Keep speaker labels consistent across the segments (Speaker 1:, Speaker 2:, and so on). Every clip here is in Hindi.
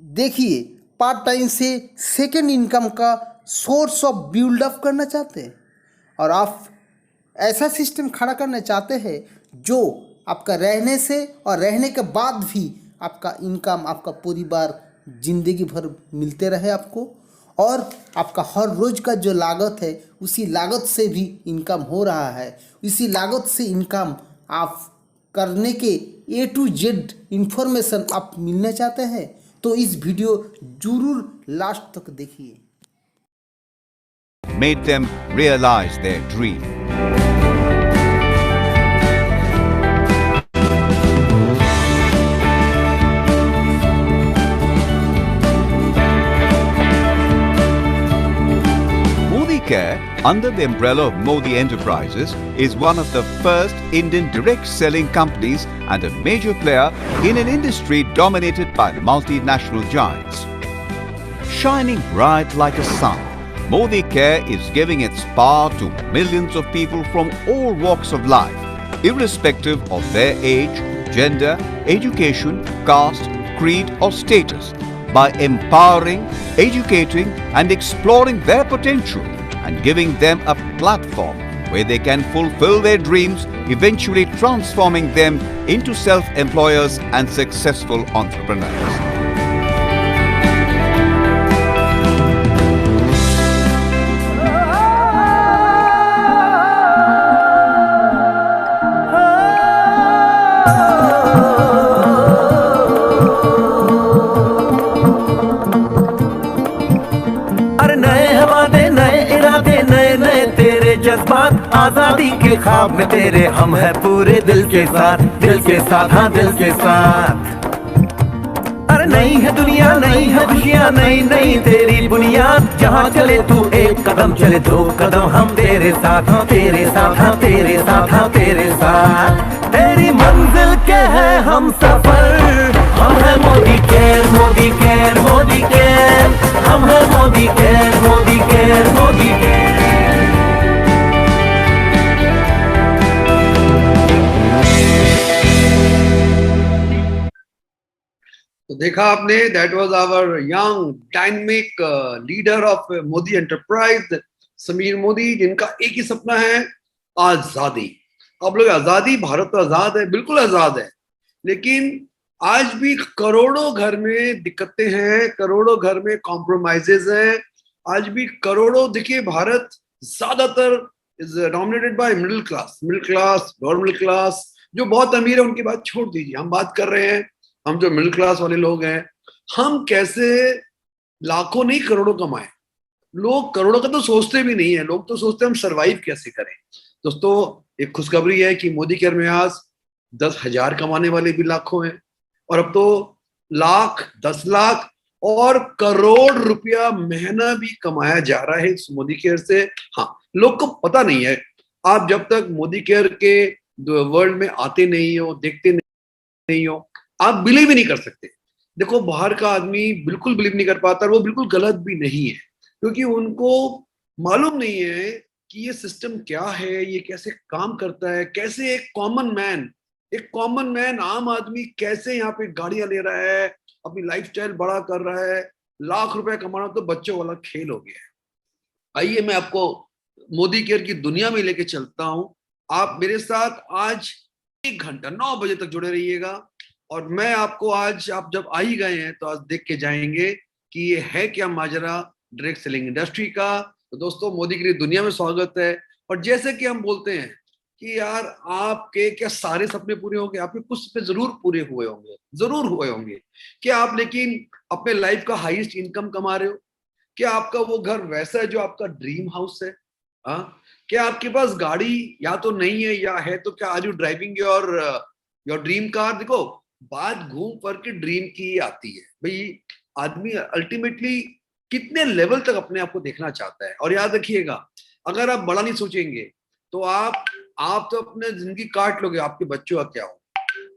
Speaker 1: देखिए, पार्ट टाइम से सेकेंड इनकम का सोर्स ऑफ बिल्ड अप करना चाहते हैं और आप ऐसा सिस्टम खड़ा करना चाहते हैं जो आपका रहने से और रहने के बाद भी आपका इनकम, आपका परिवार जिंदगी भर मिलते रहे आपको, और आपका हर रोज का जो लागत है उसी लागत से भी इनकम हो रहा है, इसी लागत से इनकम आप करने के ए टू जेड इंफॉर्मेशन आप मिलना चाहते हैं तो इस वीडियो जरूर लास्ट तक देखिए।
Speaker 2: Made them realize their dream. Modi Care, under the umbrella of Modi Enterprises, is one of the first Indian direct selling companies and a major player in an industry dominated by multinational giants. Shining bright like a sun, Modi Care is giving its power to millions of people from all walks of life, irrespective of their age, gender, education, caste, creed or status, by empowering, educating and exploring their potential and giving them a platform where they can fulfill their dreams, eventually transforming them into self-employers and successful entrepreneurs.
Speaker 3: जज्बात आजादी के ख्वाब में तेरे हम है पूरे दिल के साथ, दिल के साथ, हाँ दिल के साथ। अरे नहीं है दुनिया, नहीं है खुशियाँ, नहीं नहीं तेरी बुनियाद, जहाँ चले तू एक कदम चले दो कदम हम तेरे साथ, हाँ तेरे साथ, हाँ तेरे साथ, हाँ तेरे साथ। तेरी मंजिल के है हम सफर, हम है Modi care, Modi care, Modi care, हम है Modi care, Modi care, Modi care.
Speaker 4: तो देखा आपने, that was our young dynamic leader of Modi enterprise Samir Modi, जिनका एक ही सपना है, आजादी। अब लोग आजादी, भारत तो आजाद है, बिल्कुल आजाद है, लेकिन आज भी करोड़ों घर में दिक्कतें हैं, करोड़ों घर में कॉम्प्रोमाइजेज हैं, आज भी करोड़ों, देखिए भारत ज्यादातर is dominated by middle class, lower middle class. जो बहुत अमीर है उनकी बात छोड़ दीजिए, हम बात कर रहे हैं हम जो मिडिल क्लास वाले लोग हैं, हम कैसे लाखों नहीं करोड़ों कमाएं। लोग करोड़ों का तो सोचते भी नहीं है, लोग तो सोचते हैं हम सरवाइव कैसे करें। दोस्तों, एक खुशखबरी है कि मोदी केयर में आज 10,000 कमाने वाले भी लाखों हैं, और अब तो लाख, 10 लाख और करोड़ रुपया महीना भी कमाया जा रहा है इस मोदी केयर से। हाँ, लोग को पता नहीं है। आप जब तक मोदी केयर के वर्ल्ड में आते नहीं हो, देखते नहीं हो, आप बिलीव ही नहीं कर सकते। देखो, बाहर का आदमी बिल्कुल बिलीव नहीं कर पाता, और वो बिल्कुल गलत भी नहीं है, क्योंकि उनको मालूम नहीं है कि ये सिस्टम क्या है, ये कैसे काम करता है, कैसे एक कॉमन मैन आम आदमी कैसे यहाँ पे गाड़ियां ले रहा है, अपनी लाइफस्टाइल बड़ा कर रहा है। लाख रुपए कमाना तो बच्चों वाला खेल हो गया है। आइए मैं आपको मोदी केयर की दुनिया में लेके चलता हूं। आप मेरे साथ आज 1 घंटा 9 बजे तक जुड़े रहिएगा, और मैं आपको आज, आप जब आ ही गए हैं तो आज देख के जाएंगे कि ये है क्या माजरा डायरेक्ट सेलिंग इंडस्ट्री का। तो दोस्तों, मोदी के लिए दुनिया में स्वागत है। और जैसे कि हम बोलते हैं कि यार, आपके क्या सारे सपने पूरे होंगे? आपके कुछ सपने जरूर पूरे हुए होंगे, जरूर हुए होंगे। क्या आप लेकिन अपने लाइफ का हाईएस्ट इनकम कमा रहे हो? क्या आपका वो घर वैसा है जो आपका ड्रीम हाउस है? हाँ, क्या आपके पास गाड़ी या तो नहीं है, या है तो क्या are you driving your dream car? देखो, बात घूम फिर के ड्रीम की आती है भाई। आदमी अल्टीमेटली कितने लेवल तक अपने आप को देखना चाहता है। और याद रखिएगा, अगर आप बड़ा नहीं सोचेंगे तो आप तो अपने जिंदगी काट लोगे, आपके बच्चों का क्या हो।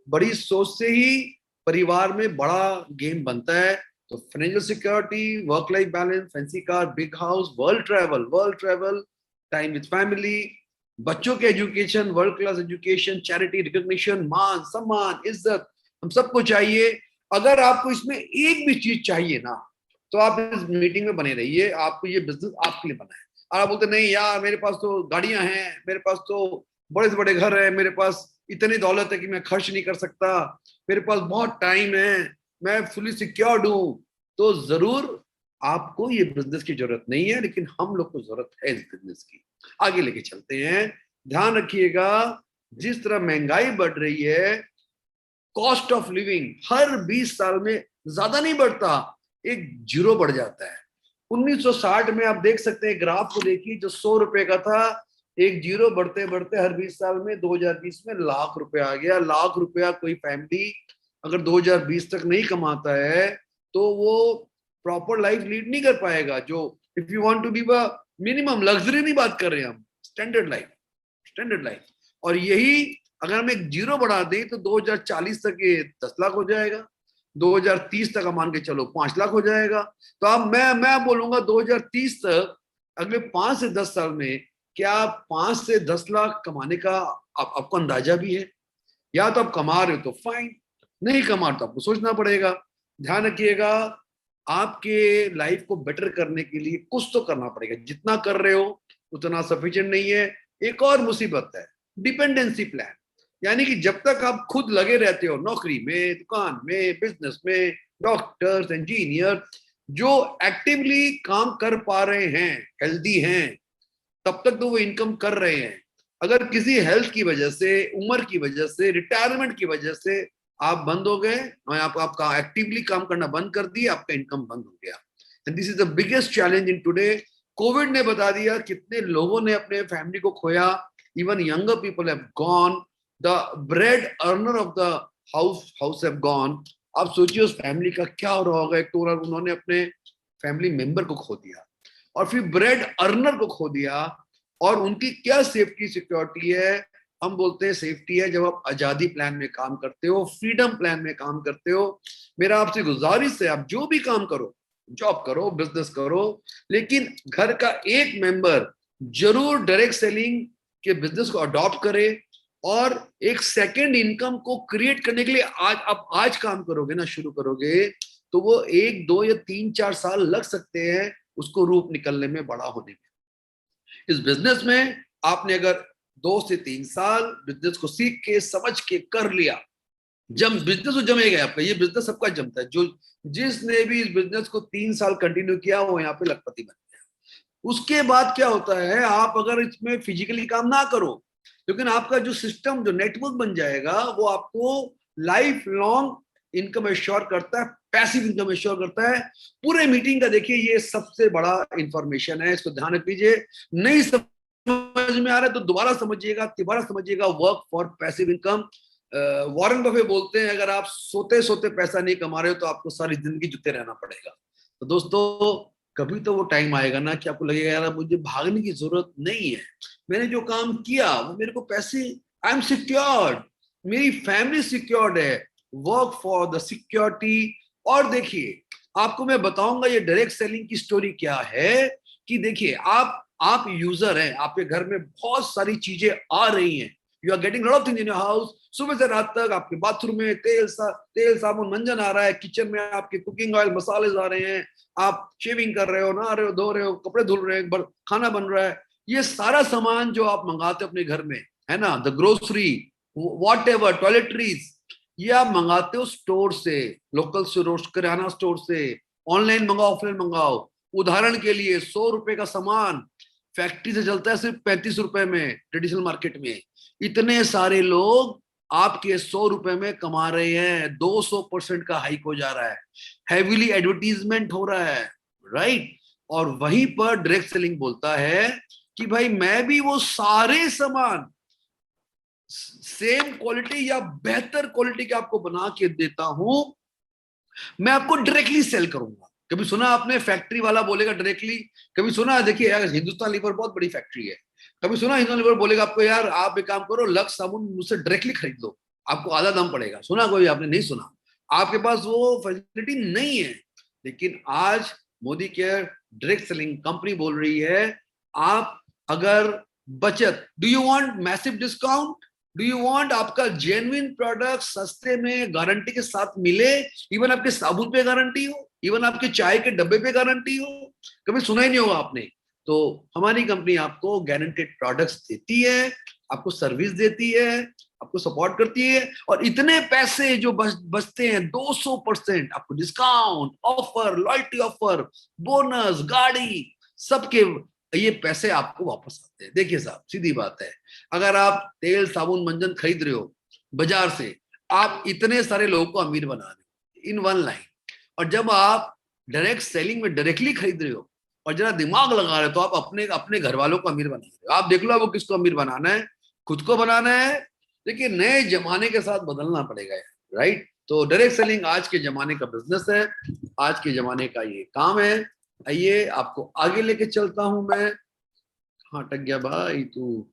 Speaker 4: बड़ी सोच से ही परिवार में बड़ा गेम बनता है। तो financial security, work life balance, fancy car, big house, world travel, time with family, बच्चों के education, world class education, charity, recognition, मान सम्मान, इज्जत, हम सबको चाहिए। अगर आपको इसमें एक भी चीज चाहिए ना, तो आप इस मीटिंग में बने रहिए, आपको ये बिजनेस आपके लिए बना है। और आप बोलते नहीं यार मेरे पास तो गाड़ियां हैं, मेरे पास तो बड़े से बड़े घर है, मेरे पास इतनी दौलत है कि मैं खर्च नहीं कर सकता, मेरे पास बहुत टाइम है, मैं फुली सिक्योर्ड हूं, तो जरूर आपको ये बिजनेस की जरूरत नहीं है, लेकिन हम लोग को जरूरत है इस बिजनेस की। आगे लेके चलते हैं। ध्यान रखिएगा, जिस तरह महंगाई बढ़ रही है, कॉस्ट ऑफ लिविंग हर 20 साल में ज्यादा नहीं बढ़ता, एक जीरो बढ़ जाता है। 1960 में आप देख सकते हैं, ग्राफ को देखिए, जो 100 रुपए का था, एक जीरो बढ़ते बढ़ते हर 20 साल में 2020 में लाख रुपए आ गया। लाख रुपया कोई फैमिली अगर 2020 तक नहीं कमाता है तो वो प्रॉपर लाइफ लीड नहीं कर पाएगा। जो if you want to be minimum luxury नहीं बात कर रहे हैं हम, स्टैंडर्ड लाइफ, स्टैंडर्ड लाइफ। और यही अगर हम एक जीरो बढ़ा दें तो 2040 तक ये 10 लाख हो जाएगा, 2030 तक हम मान के चलो 5 लाख हो जाएगा। तो अब मैं बोलूंगा 2030 तक, अगले 5 से 10 साल में, क्या 5 से 10 लाख कमाने का आपको अंदाजा भी है? या तो आप कमा रहे हो तो फाइन, नहीं कमा रहे तो आपको सोचना पड़ेगा। ध्यान रखिएगा, आपके लाइफ को बेटर करने के लिए कुछ तो करना पड़ेगा। जितना कर रहे हो उतना सफिशिएंट नहीं है। एक और मुसीबत है, डिपेंडेंसी प्लान। यानी कि जब तक आप खुद लगे रहते हो नौकरी में, दुकान में, बिजनेस में, डॉक्टर्स, इंजीनियर, जो एक्टिवली काम कर पा रहे हैं, हेल्दी हैं, तब तक तो वो इनकम कर रहे हैं। अगर किसी हेल्थ की वजह से, उम्र की वजह से, रिटायरमेंट की वजह से आप बंद हो गए, आपका एक्टिवली काम करना बंद कर दिया, आपका इनकम बंद हो गया। And this is the biggest challenge in today. Covid ने बता दिया कितने लोगों ने अपने फैमिली को खोया। Even younger people have gone, the bread earner of the house have gone. आप सोचिए उस फैमिली का क्या हो रहा होगा। एक तो उन्होंने अपने फैमिली मेंबर को खो दिया, और फिर ब्रेड अर्नर को खो दिया, और उनकी क्या सेफ्टी सिक्योरिटी है? हम बोलते हैं सेफ्टी है जब आप आजादी प्लान में काम करते हो, फ्रीडम प्लान में काम करते हो। मेरा आपसे गुजारिश है, आप जो भी काम करो, जॉब करो, बिजनेस करो, लेकिन घर का एक मेंबर जरूर डायरेक्ट सेलिंग के बिजनेस को अडॉप्ट करे, और एक सेकेंड इनकम को क्रिएट करने के लिए आज काम करोगे ना, शुरू करोगे, तो वो 1, 2 या 3, 4 साल लग सकते हैं उसको रूप निकलने में, बड़ा होने में। इस बिजनेस में आपने अगर 2 से 3 साल बिजनेस को सीख के, समझ के कर लिया, बिजनेस तो जमेगा आपका। ये बिजनेस सबका जमता है। जिसने भी इस बिजनेस को 3 साल कंटिन्यू किया, वो यहाँ पे लखपति बन गया। उसके बाद क्या होता है, आप अगर इसमें फिजिकली काम ना करो, लेकिन आपका जो सिस्टम, जो नेटवर्क बन जाएगा, वो आपको लाइफ लॉन्ग इनकम एश्योर करता है, पैसिव इनकम एश्योर करता है। पूरे मीटिंग का देखिए, ये सबसे बड़ा इंफॉर्मेशन है, इसको ध्यान रख लीजिए। नहीं समझ में आ रहा है तो दोबारा समझिएगा, तिबारा समझिएगा। Work for passive income. Warren Buffett बोलते हैं, अगर आप सोते सोते पैसा नहीं कमा रहे हो तो आपको सारी जिंदगी जुटे रहना पड़ेगा। तो दोस्तों, कभी तो वो टाइम आएगा ना कि आपको लगेगा यार मुझे भागने की जरूरत नहीं है, मैंने जो काम किया वो मेरे को पैसे, आई एम सिक्योर्ड, मेरी फैमिली सिक्योर्ड है। Work for the security. और देखिए, आपको मैं बताऊंगा ये डायरेक्ट सेलिंग की स्टोरी क्या है। कि देखिए, आप यूजर हैं, आपके घर में बहुत सारी चीजें आ रही हैं, you are getting lot of things in your house. सुबह से रात तक आपके बाथरूम में तेल साबुन मंजन आ रहा है, किचन में आपके कुकिंग ऑयल मसाले आ रहे हैं, आप शेविंग कर रहे हो, नहा रहे हो, धो रहे हो, कपड़े धुल रहे हैं, खाना बन रहा है। ये सारा सामान जो आप मंगाते हो अपने घर में, है ना, the grocery, whatever, toiletries, ये आप मंगाते हो स्टोर से, लोकल स्टोर, किराना स्टोर से। ऑनलाइन मंगाओ, ऑफलाइन मंगाओ। उदाहरण के लिए 100 रुपए का सामान फैक्ट्री से चलता है सिर्फ 35 रुपए में ट्रेडिशनल मार्केट में। इतने सारे लोग आपके 100 रुपए में कमा रहे हैं, 200% का हाइक हो जा रहा है, हैवीली एडवर्टीजमेंट हो रहा है, राइट। और वहीं पर डायरेक्ट सेलिंग बोलता है कि भाई मैं भी वो सारे सामान सेम क्वालिटी या बेहतर क्वालिटी के आपको बना के देता हूं, मैं आपको डायरेक्टली सेल करूंगा। कभी सुना आपने फैक्ट्री वाला बोलेगा डायरेक्टली? कभी सुना? देखिए यार, हिंदुस्तान लीवर बहुत बड़ी फैक्ट्री है। कभी सुना हिंदुस्तान लीवर बोलेगा आपको यार आप एक काम करो, लक्स साबुन मुझसे डायरेक्टली खरीद लो, आपको आधा दाम पड़ेगा? सुना कोई? आपने नहीं सुना। आपके पास वो फैसिलिटी नहीं है। लेकिन आज Modi care direct selling company बोल रही है, आप अगर बचत, do you want massive discount? Do you want आपका जेन्युइन प्रोडक्ट सस्ते में गारंटी के साथ मिले, इवन आपके साबुन पे गारंटी हो, इवन आपके चाय के डब्बे पे गारंटी हो? कभी सुना ही नहीं होगा आपने। तो हमारी कंपनी आपको गारंटेड प्रोडक्ट्स देती है, आपको सर्विस देती है, आपको सपोर्ट करती है, और इतने पैसे जो बचते हैं 200% आपको discount, offer, loyalty offer, bonus, गाड़ी, सबके ये पैसे आपको वापस आते हैं। देखिए साहब, सीधी बात है, अगर आप तेल साबुन मंजन खरीद रहे हो बाजार से, आप इतने सारे लोगों को अमीर बना रहे हो इन वन लाइन, और जब आप डायरेक्ट सेलिंग में डायरेक्टली खरीद रहे हो और जरा दिमाग लगा रहे हो, तो आप अपने अपने घर वालों को अमीर बना रहे हो। आप देख लो वो किसको अमीर बनाना है, खुद को बनाना है। देखिए नए जमाने के साथ बदलना पड़ेगा यार, राइट? तो डायरेक्ट सेलिंग आज के जमाने का बिजनेस है, आज के जमाने का ये काम है। आइए आपको आगे लेके चलता हूं मैं। हाँ, अटक गया भाई तू,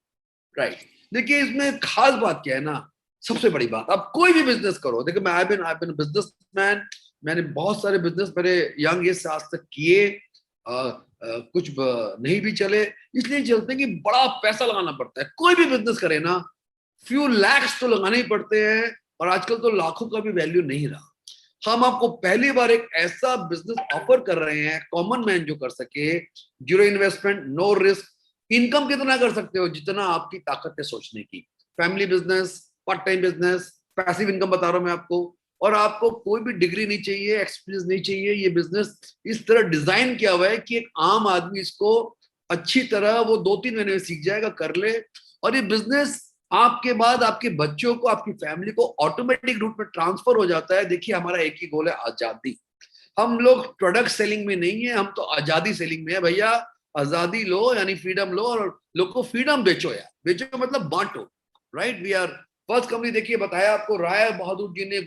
Speaker 4: राइट? देखिए इसमें खास बात क्या है ना, सबसे बड़ी बात, आप कोई भी बिजनेस करो, देखिए मैं आई बिन बिजनेसमैन, मैंने बहुत सारे बिजनेस मेरे यंग एज से आज तक किए, कुछ नहीं भी चले, इसलिए चलते हैं कि बड़ा पैसा लगाना पड़ता है। कोई भी बिजनेस करे ना, फ्यू लैक्स तो लगाने ही पड़ते हैं, और आजकल तो लाखों का भी वैल्यू नहीं रहा। हम आपको पहली बार एक ऐसा बिजनेस ऑफर कर रहे हैं, कॉमन मैन जो कर सके, zero investment, no risk. Income कितना कर सकते हो? जितना आपकी ताकत है सोचने की। Family business, part time business, passive income बता रहा हूं मैं आपको, और आपको कोई भी डिग्री नहीं चाहिए, एक्सपीरियंस नहीं चाहिए। ये बिजनेस इस तरह डिजाइन किया हुआ है कि एक आम आदमी इसको अच्छी तरह वो 2-3 महीने में सीख जाएगा, कर ले, और ये बिजनेस आपके बाद आपके बच्चों को, आपकी फैमिली को ऑटोमेटिक रूप में ट्रांसफर हो जाता है। देखिए हमारा एक ही गोल है, आजादी। हम लोग प्रोडक्ट सेलिंग में नहीं है, हम तो आजादी सेलिंग में है भैया। आजादी लो, यानी फ्रीडम लो, और लोग को फ्रीडम बेचो यार। बेचो मतलब बांटो, right? We are first company. देखिए बताया आपको, राय बहादुर जी ने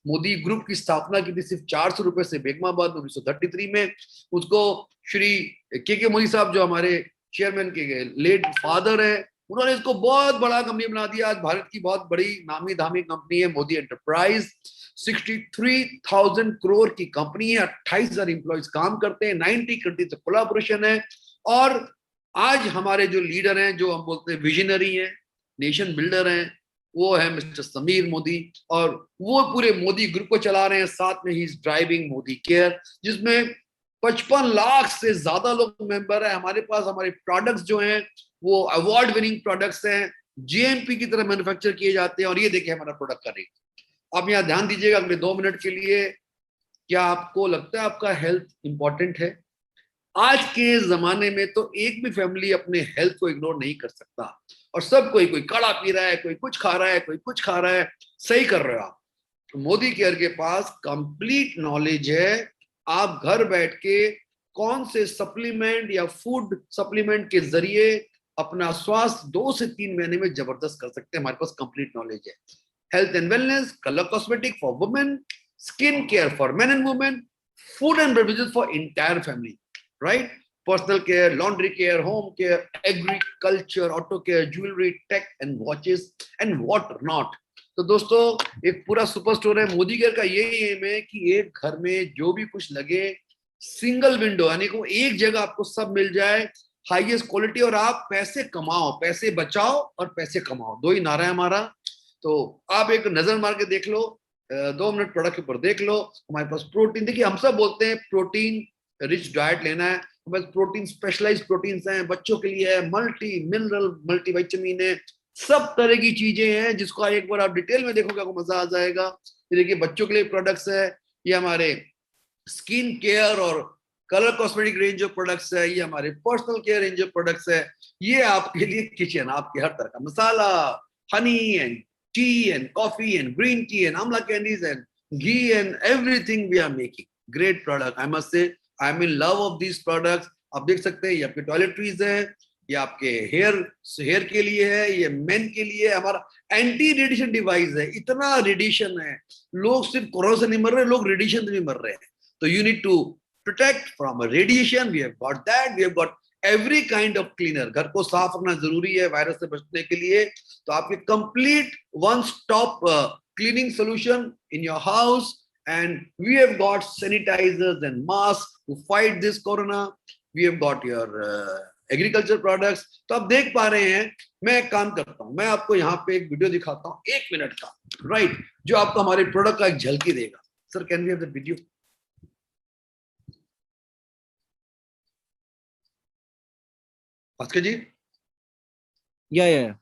Speaker 4: मोदी ग्रुप की स्थापना की थी सिर्फ 400 रुपए से, बेगमाबाद 1933 में। उसको श्री के मोदी साहब, जो हमारे चेयरमैन के लेट फादर है, उन्होंने इसको बहुत बड़ा कंपनी बना दिया। आज भारत की बहुत बड़ी नामी दामी कंपनी है मोदी एंटरप्राइज। 63,000 करोड़ की कंपनी है, 28,000 एम्प्लॉइज काम करते हैं, 90 कंट्री से कोलैबोरेशन है। और आज हमारे जो लीडर हैं, जो हम बोलते हैं विजनरी हैं, नेशन बिल्डर हैं, वो है मिस्टर समीर मोदी, और वो पूरे मोदी ग्रुप को चला रहे हैं। साथ में he is driving Modi care, जिसमें 55 लाख से ज्यादा लोग मेंबर है हमारे पास। हमारे प्रोडक्ट्स जो हैं वो अवार्ड विनिंग प्रोडक्ट्स हैं, जीएमपी की तरह मैन्युफैक्चर किए जाते हैं। और ये देखिए हमारा प्रोडक्ट का रेट। आप यहाँ ध्यान दीजिएगा अगले 2 मिनट के लिए। क्या आपको लगता है आपका हेल्थ इंपॉर्टेंट है? आज के जमाने में तो एक भी फैमिली अपने हेल्थ को इग्नोर नहीं कर सकता, और सब कोई काढ़ा पी रहा है, कोई कुछ खा रहा है, कोई कुछ खा रहा है। सही कर रहे हो आप। तो मोदी केयर के पास कंप्लीट नॉलेज है। आप घर बैठ के कौन से सप्लीमेंट या फूड सप्लीमेंट के जरिए अपना स्वास्थ्य 2 से 3 महीने में जबरदस्त कर सकते हैं। हमारे पास कंप्लीट नॉलेज है। Health and wellness, colour cosmetic for women, skin care for men and women, food and beverages for entire family, right? Personal care, laundry care, home care, agriculture, auto care, jewellery, tech and watches and what not. तो दोस्तों एक पूरा सुपर स्टोर है। मोदी केयर का यही एम है कि एक घर में जो भी कुछ लगे, सिंगल विंडो, यानी को एक जगह आपको सब मिल जाए, हाईएस्ट क्वालिटी, और आप पैसे कमाओ, पैसे बचाओ और पैसे कमाओ, 2 ही नारा है हमारा। तो आप एक नजर मार के देख लो, 2 मिनट प्रोडक्ट के ऊपर देख लो। हमारे पास प्रोटीन, देखिए हम सब बोलते हैं प्रोटीन रिच डाइट लेना है, हमारे पास प्रोटीन स्पेशलाइज्ड प्रोटीन्स हैं, बच्चों के लिए है, मल्टी मिनरल मल्टी विटामिन है, सब तरह की चीजें हैं, जिसको एक बार आप डिटेल में देखोगे आपको मजा आ जाएगा। ये देखिए बच्चों के लिए प्रोडक्ट्स है, ये हमारे स्किन केयर और colour cosmetic range of products है, ये हमारे personal care range of products है, ये आपके लिए किचन, आपके हर तरह का masala, honey and tea and coffee and green tea and amla candies and ghee and everything we are making great product. I must say I am in love of these products. आप देख सकते हैं ये आपके टॉयलेटरीज है, ये आपके हेयर के लिए है, ये मेन के लिए है। हमारा एंटी रेडिएशन डिवाइस है। इतना रेडिएशन है, लोग सिर्फ कोरोना से नहीं मर रहे, लोग रेडिएशन से भी मर रहे हैं। तो you need to protect from a radiation, we have got that, we have got every kind of cleaner। घर को साफ रखना जरूरी है वायरस से बचने के लिए। तो आपके complete one stop cleaning solution in your house, and we have got sanitizers and masks to fight this corona। We have got your agriculture products. तो आप देख पा रहे हैं, मैं एक काम करता हूं, मैं आपको यहाँ पे एक वीडियो दिखाता हूं 1 मिनट का, राइट, जो आपको हमारे प्रोडक्ट का एक झलकी देगा। Sir can we have the video? Bhaskar ji,
Speaker 5: Yeah.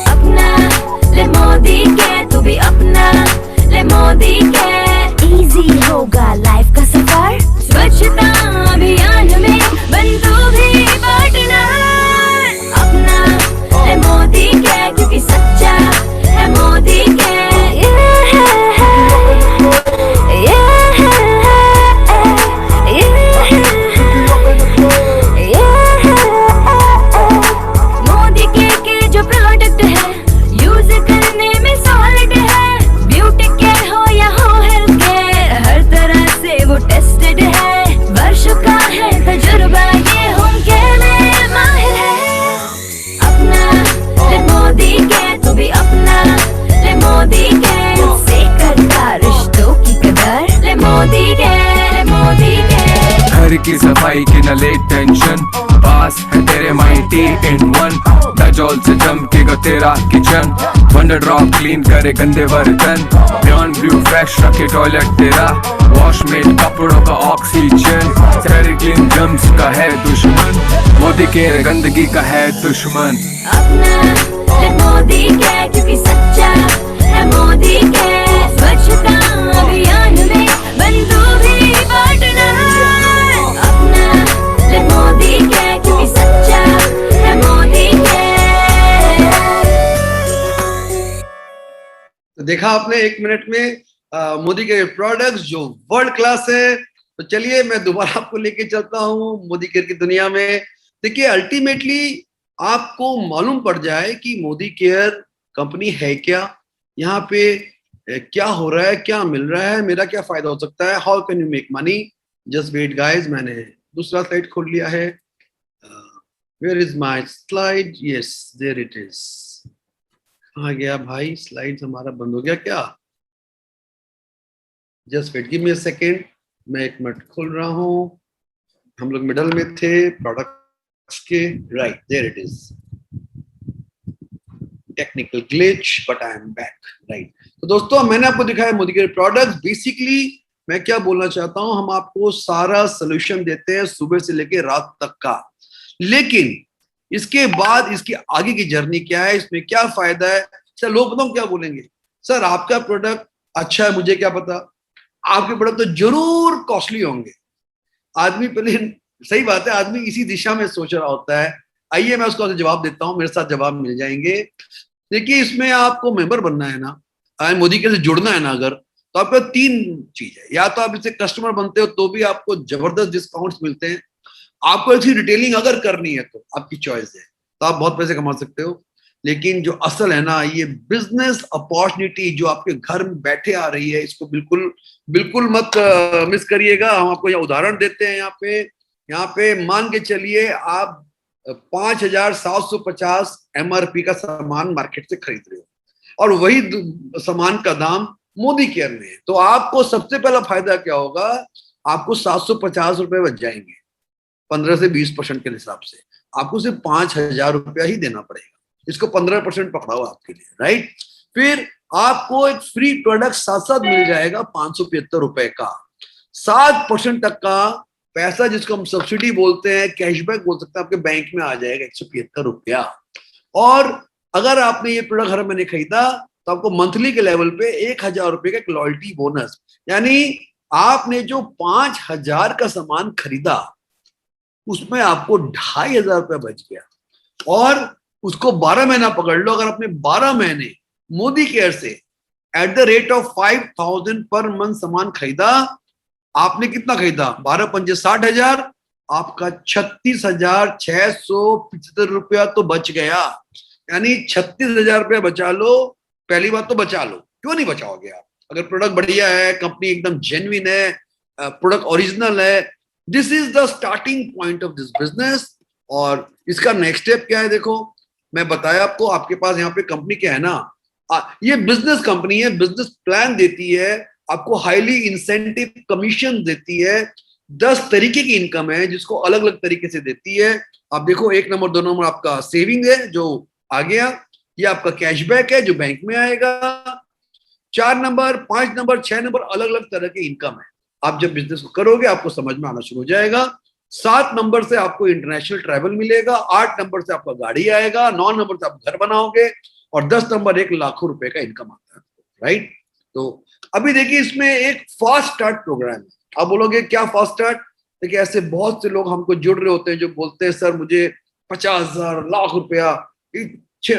Speaker 6: अपना ले मोदी के, तू भी अपना ले मोदी के। इजी होगा लाइफ का सफर, स्वच्छता अभियान में बन तू भी पार्टनर। अपना ले मोदी के, क्योंकि सच्चा है मोदी के। मोदी के जो प्रोडक्ट है, यूज करने में सॉलिड है। ब्यूटी केयर हो या हो हेल्थ केयर, हर तरह से वो टेस्टेड है। वर्षों का है तजुर्बा, ये होम केयर में माहिर है। अपना ले मोदी के, तू भी अपना ले मोदी के। से करता रिश्तों की कदर, ले मोदी के, ले मोदी के।
Speaker 7: घर की सफाई की न ले टेंशन, पास है तेरे माइटी इन वन। डजोल से चमकेगा तेरा किचन, वंडर ड्रॉप क्लीन करे गंदे बर्तन। बियॉन्ड ब्लू फ्रेश रखे टॉयलेट तेरा, वॉशमेट कपड़ों का ऑक्सीजन। क्लीन जम्स का है दुश्मन, मोदी के गंदगी का है दुश्मन।
Speaker 6: अपना ले मोदी के, क्योंकि सच्चा है मोदी के। स्वच्छता अभियान में बन तू भी पार्टनर। अपना ले मोदी के, क्योंकि सच्चा है मोदी के।
Speaker 4: तो देखा आपने 1 मिनट में मोदी के प्रोडक्ट्स जो वर्ल्ड क्लास है। तो चलिए मैं दोबारा आपको लेके चलता हूँ मोदी केयर की दुनिया में। देखिए अल्टीमेटली आपको मालूम पड़ जाए कि मोदी केयर कंपनी है क्या, यहाँ पे क्या हो रहा है, क्या मिल रहा है, मेरा क्या फायदा हो सकता है, how can you make money. Just wait guys, मैंने दूसरा स्लाइड खोल लिया है। Where is my slide? Yes there it is. कहाँ गया भाई स्लाइड? हमारा बंद हो गया क्या? Just wait, give me a second, मैं 1 मिनट खोल रहा हूँ। हम लोग मिडल में थे प्रोडक्ट्स के, right there it is. Technical glitch but I am back, right. तो दोस्तों मैंने आपको दिखाया मोदी के प्रोडक्ट्स। बेसिकली मैं क्या बोलना चाहता हूं, हम आपको सारा सोल्यूशन देते हैं सुबह से लेकर रात तक का, लेकिन इसके बाद इसकी आगे की जर्नी क्या है, इसमें क्या फायदा है। सर लोग बताओ क्या बोलेंगे, सर आपका प्रोडक्ट अच्छा है, मुझे क्या पता। आपके प्रोडक्ट तो जरूर कॉस्टली होंगे। आदमी पहले, सही बात है, आदमी इसी दिशा में सोच रहा होता है। आइए मैं उसको जवाब देता हूं, मेरे साथ जवाब मिल जाएंगे। देखिए इसमें आपको मेंबर बनना है ना, मोदी के से जुड़ना है ना अगर, तो आपको 3 चीज है। या तो आप इससे कस्टमर बनते हो तो भी आपको जबरदस्त डिस्काउंट्स मिलते हैं। आपको इसकी रिटेलिंग अगर करनी है तो आपकी चॉइस है, तो आप बहुत पैसे कमा सकते हो। लेकिन जो असल है ना, ये बिजनेस अपॉर्चुनिटी जो आपके घर में बैठे आ रही है, इसको बिल्कुल बिल्कुल मत मिस करिएगा। हम आपको यहाँ उदाहरण देते हैं। यहाँ पे मान के चलिए आप 5,750 MRP का सामान मार्केट से खरीद रहे हो और वही सामान का दाम मोदी केयर में है, तो आपको सबसे पहला फायदा क्या होगा, आपको 750 रुपए बच जाएंगे 15 से 20% के हिसाब से। आपको सिर्फ 5,000 रुपया ही देना पड़ेगा। इसको 15% पकड़ाओ आपके लिए, राइट। फिर आपको एक फ्री प्रोडक्ट साथ साथ मिल जाएगा 575 रुपए का। 7% तक का पैसा, जिसको हम सब्सिडी बोलते हैं, कैशबैक बोल सकते हैं, आपके बैंक में आ जाएगा 175 रुपया। और अगर आपने ये प्रोडक्ट हर महीने खरीदा तो आपको मंथली के लेवल पे 1,000 रुपए का एक लॉयल्टी बोनस, यानी आपने जो 5,000 का सामान खरीदा उसमें आपको 2,500 रुपया बच गया। और उसको 12 महीना पकड़ लो, अगर आपने 12 महीने मोदी केयर से at the rate of 5,000 per month सामान खरीदा, आपने कितना खरीदा, 12 पंजे 60,000, आपका 36,675 रुपया तो बच गया। यानी 36,000 रुपया बचा लो। पहली बात तो बचा लो, क्यों नहीं बचाओगे आप, अगर प्रोडक्ट बढ़िया है, कंपनी एकदम जेन्युइन है, प्रोडक्ट ओरिजिनल है। This is the starting point of this business. और इसका नेक्स्ट स्टेप क्या है, देखो मैं बताया आपको, आपके पास यहाँ पे कंपनी क्या है ना, ये बिजनेस कंपनी है, बिजनेस प्लान देती है आपको, हाईली इंसेंटिव कमीशन देती है, 10 तरीके की इनकम है जिसको अलग अलग तरीके से देती है। आप देखो 1 नंबर 2 नंबर आपका सेविंग है जो आ गया, ये आपका कैशबैक है जो बैंक में आएगा, 4 नंबर 5 नंबर 6 नंबर अलग अलग तरह के इनकम है। आप जब बिजनेस को करोगे आपको समझ में आना शुरू हो जाएगा। 7 नंबर से आपको इंटरनेशनल ट्रैवल मिलेगा, 8 नंबर से आपका गाड़ी आएगा, 9 नंबर से आप घर बनाओगे, और 10 नंबर 1 लाखों रुपए का इनकम आता है, राइट। तो अभी देखिए इसमें एक फास्ट स्टार्ट प्रोग्राम है। आप बोलोगे क्या फास्ट स्टार्ट? देखिए ऐसे बहुत से लोग हमको जुड़ रहे होते हैं जो बोलते हैं सर मुझे 50,000 लाख रुपया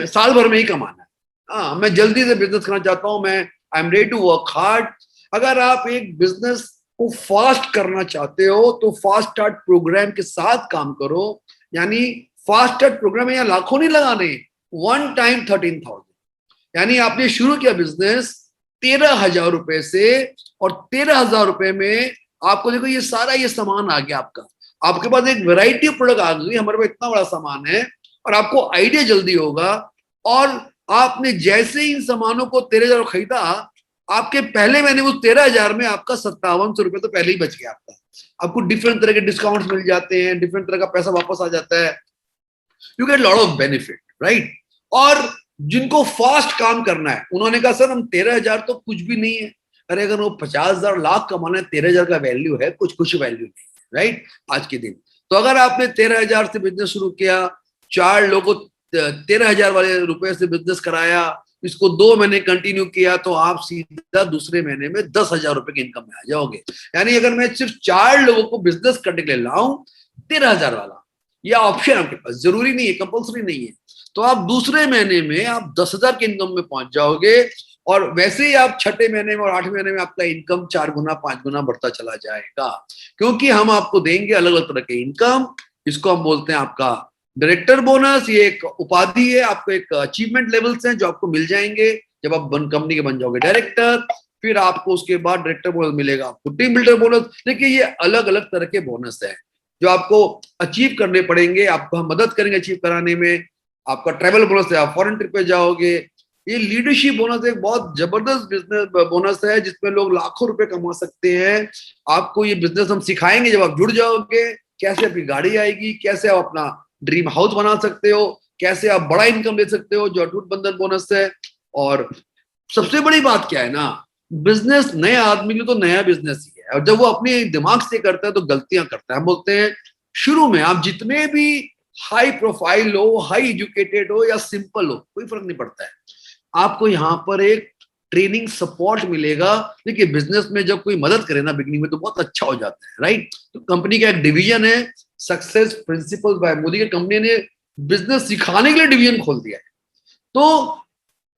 Speaker 4: साल भर में ही कमाना है, हाँ मैं जल्दी से बिजनेस करना चाहता हूं, मैं I am ready to work hard. अगर आप एक बिजनेस को फास्ट करना चाहते हो तो फास्ट स्टार्ट प्रोग्राम के साथ काम करो। यानी फास्ट स्टार्ट प्रोग्राम में यहाँ लाखों नहीं लगाने, 1 टाइम 13,000। यानी आपने शुरू किया बिजनेस 13,000 रुपए से, और 13,000 रुपए में आपको देखो ये सारा ये सामान आ गया आपका, आपके पास एक वैरायटी ऑफ प्रोडक्ट आ गई, हमारे पास इतना बड़ा सामान है, और आपको आइडिया जल्दी होगा। और आपने जैसे ही इन सामानों को 13,000 खरीदा, आपके पहले महीने उस 13,000 में आपका 5700 रुपए तो पहले ही बच गया आपका। आपको डिफरेंट तरह के डिस्काउंट्स मिल जाते हैं, डिफरेंट तरह का पैसा वापस आ जाता है, you get lot of benefit, right. और जिनको फास्ट काम करना है उन्होंने कहा सर हम 13,000 तो कुछ भी नहीं है। अरे अगर वो 50,000 लाख कमाना है, 13,000 का वैल्यू है, कुछ वैल्यू नहीं, राइट आज के दिन। तो अगर आपने 13,000 से बिजनेस शुरू किया, 4 लोगों को 13,000 वाले रुपए से बिजनेस कराया, इसको 2 महीने कंटिन्यू किया, तो आप सीधा दूसरे महीने में 10,000 रुपए की इनकम में आ जाओगे। यानी अगर मैं सिर्फ 4 लोगों को बिजनेस करने के लिए लाऊं 13,000 वाला, यह ऑप्शन आपके पास, जरूरी नहीं है, कंपल्सरी नहीं है, तो आप दूसरे महीने में आप 10,000 की इनकम में पहुंच जाओगे। और वैसे ही आप 6ठे महीने में और 8वें महीने में आपका इनकम 4 गुना 5 गुना बढ़ता चला जाएगा, क्योंकि हम आपको देंगे अलग अलग तरह के इनकम। इसको हम बोलते हैं आपका डायरेक्टर बोनस, ये एक उपाधि है, आपको एक अचीवमेंट लेवल्स हैं जो आपको मिल जाएंगे जब आप कंपनी के बन जाओगे डायरेक्टर। फिर आपको उसके बाद डायरेक्टर बोनस मिलेगा, आपको टीम बिल्डर बोनस। देखिए ये अलग अलग तरह के बोनस है जो आपको अचीव करने पड़ेंगे, आपको हम मदद करेंगे अचीव कराने में। आपका ट्रैवल बोनस है, आप फॉरेन ट्रिप पे जाओगे। ये लीडरशिप बोनस एक बहुत जबरदस्त बिजनेस बोनस है जिसमें लोग लाखों रुपए कमा सकते हैं। आपको ये बिजनेस हम सिखाएंगे जब आप जुड़ जाओगे, कैसे आपकी गाड़ी आएगी, कैसे आप अपना ड्रीम हाउस बना सकते हो, कैसे आप बड़ा इनकम ले सकते हो, जो अटूट बंधन बोनस है। और सबसे बड़ी बात क्या है ना, बिजनेस नए आदमी के लिए तो नया बिजनेस ही है, और जब वो अपने दिमाग से करता है तो गलतियां करता है। हम बोलते हैं शुरू में आप जितने भी हाई प्रोफाइल हो, हाई एजुकेटेड हो या सिंपल हो, कोई फर्क नहीं पड़ता है, आपको यहाँ पर एक ट्रेनिंग सपोर्ट मिलेगा। देखिए बिजनेस में जब कोई मदद करे ना बिगनिंग में तो बहुत अच्छा हो जाता है, राइट। तो कंपनी का एक डिवीजन है सक्सेस प्रिंसिपल्स बाय मोदी, की कंपनी ने बिजनेस सिखाने के लिए डिवीजन खोल दिया है। तो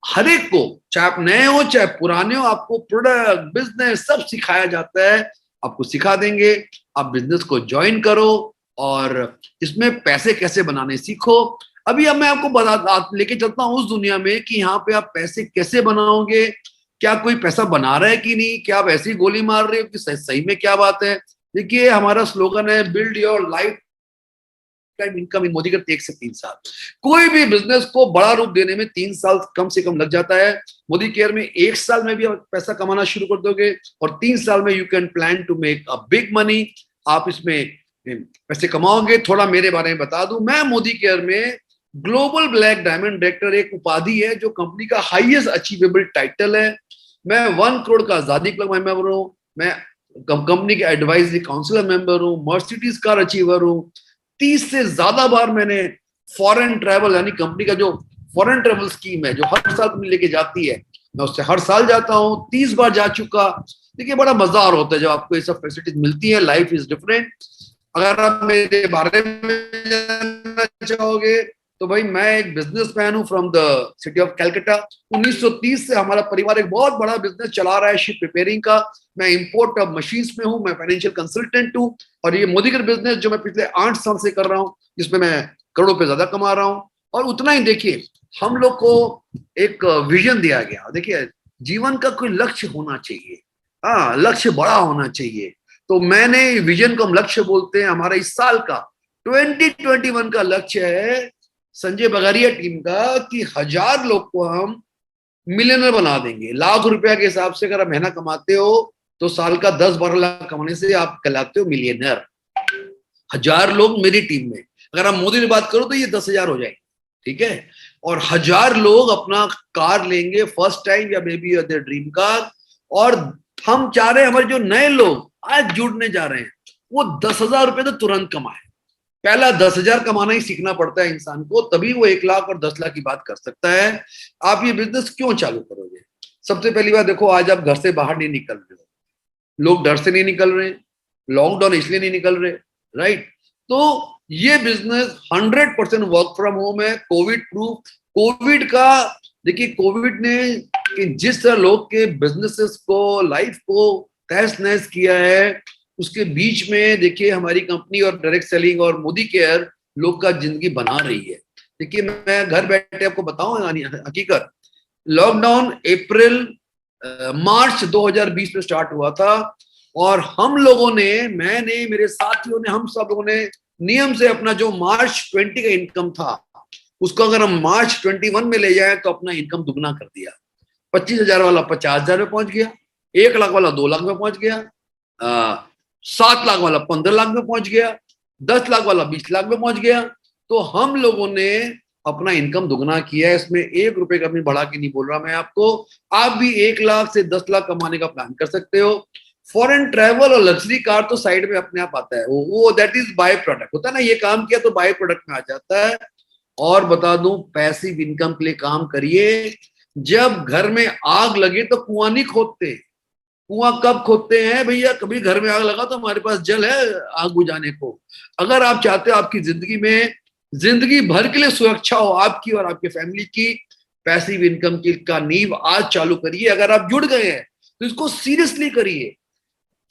Speaker 4: हर एक को, चाहे आप नए हो चाहे पुराने हो, आपको प्रोडक्ट बिजनेस सब सिखाया जाता है, आपको सिखा देंगे। आप बिजनेस को ज्वाइन करो और इसमें पैसे कैसे बनाने सीखो। अभी अब मैं आपको लेके चलता हूँ उस दुनिया में कि यहाँ पे आप पैसे कैसे बनाओगे, क्या कोई पैसा बना रहा है कि नहीं, क्या आप ऐसी गोली मार रहे हो कि सही में क्या बात है। देखिए हमारा स्लोगन है build your life time income in Modi का 1 से 3 साल। कोई भी बिजनेस को बड़ा रूप देने में 3 साल कम से कम लग जाता है। मोदी केयर में 1 साल में भी आप पैसा कमाना शुरू कर दोगे और 3 साल में you can plan to make a big money. आप इसमें पैसे कमाओगे। थोड़ा मेरे बारे में बता दूं, मैं मोदी केयर में ग्लोबल ब्लैक डायमंड डायरेक्टर एक उपाधि है जो कंपनी का हाईएस्ट अचीवेबल टाइटल है। मैं 1 करोड़ का आजादी क्लब मेंबर हूँ, मैं कंपनी के एडवाइजरी काउंसिल मेंबर हूँ, मर्सिडीज कार अचीवर हूँ। 30 से ज्यादा बार मैंने फॉरेन ट्रैवल, यानी कंपनी का जो फॉरेन ट्रैवल स्कीम है जो हर साल तुम लेके जाती है, मैं उससे हर साल जाता हूँ, 30 बार जा चुका। देखिए बड़ा मजेदार होता है जब आपको ये सब फैसिलिटीज मिलती है। Life is different. अगर आप मेरे बारे में जानना चाहोगे तो भाई मैं एक बिजनेसमैन हूँ from the city of Calcutta. 1930 से हमारा परिवार एक बहुत बड़ा बिजनेस चला रहा है शिप रिपेयरिंग का। मैं इंपोर्ट ऑफ मशीन्स में हूँ, मैं फाइनेंशियल कंसल्टेंट हूँ और ये मोदी का बिजनेस जो मैं पिछले 8 साल से कर रहा हूँ जिसमें मैं करोड़ों पे ज्यादा कमा रहा हूँ। और उतना ही देखिए हम लोग को एक विजन दिया गया। देखिए जीवन का कोई लक्ष्य होना चाहिए, हाँ लक्ष्य बड़ा होना चाहिए। तो मैंने विजन को हम लक्ष्य बोलते हैं। हमारा इस साल का 2021 का लक्ष्य है संजय बगारिया टीम का कि 1000 लोग को हम मिलियनर बना देंगे। लाख रुपया के हिसाब से अगर आप महीना कमाते हो तो साल का 10-12 लाख कमाने से आप कहलाते हो मिलियनर। 1000 लोग मेरी टीम में, अगर आप मोदी की बात करो तो ये 10,000 हो जाएंगे, ठीक है। और 1000 लोग अपना कार लेंगे फर्स्ट टाइम या may be their dream car, और हम चाह रहे हैं हमारे जो नए लोग आज जुड़ने जा रहे हैं वो 10,000 रुपए तो तुरंत कमाए। पहला 10,000 कमाना ही सीखना पड़ता है इंसान को, तभी वो 1 लाख और 10 लाख की बात कर सकता है। आप ये बिजनेस क्यों चालू करोगे? सबसे पहली बात देखो, आज आप घर से बाहर नहीं निकल रहे हो, लोग डर से नहीं निकल रहे, लॉकडाउन इसलिए नहीं निकल रहे, राइट। तो ये बिजनेस 100% वर्क फ्रॉम होम है, कोविड प्रूफ। कोविड का देखिए, कोविड ने कि जिस तरह लोग के बिजनेसेस को, लाइफ को तहस नहस किया है, उसके बीच में देखिए हमारी कंपनी और डायरेक्ट सेलिंग और मोदी केयर लोग का जिंदगी बना रही है। देखिए मैं घर बैठे आपको बताऊं हकीकत, लॉकडाउन अप्रैल मार्च 2020 में स्टार्ट हुआ था, और हम लोगों ने, मैंने, मेरे साथियों ने, हम सब लोगों ने नियम से अपना जो मार्च 20 का इनकम था उसको अगर हम मार्च 21 में ले जाए तो अपना इनकम दुगना कर दिया। 25,000 वाला 50,000 में पहुंच गया, 1 लाख वाला 2 लाख में पहुंच गया, 7 लाख वाला 15 लाख में पहुंच गया, 10 लाख वाला 20 लाख में पहुंच गया। तो हम लोगों ने अपना इनकम दुगना किया है। इसमें 1 रुपए का भी बढ़ा के नहीं बोल रहा मैं आपको। आप भी 1 लाख से 10 लाख कमाने का प्लान कर सकते हो। फॉरेन ट्रैवल और लग्जरी कार तो साइड में अपने आप आता है, वो दैट इज बाय प्रोडक्ट होता है ना, ये काम किया तो बाय प्रोडक्ट में आ जाता है। और बता दूं, पैसिव इनकम के लिए काम करिए। जब घर में आग लगे तो कुआं नहीं खोदते। कुआं कब खोदते हैं भैया? कभी घर में आग लगा तो हमारे पास जल है आग बुझाने को। अगर आप चाहते हो आपकी जिंदगी में जिंदगी भर के लिए सुरक्षा हो आपकी और आपके फैमिली की, पैसिव इनकम की का नींव आज चालू करिए। अगर आप जुड़ गए हैं तो इसको सीरियसली करिए।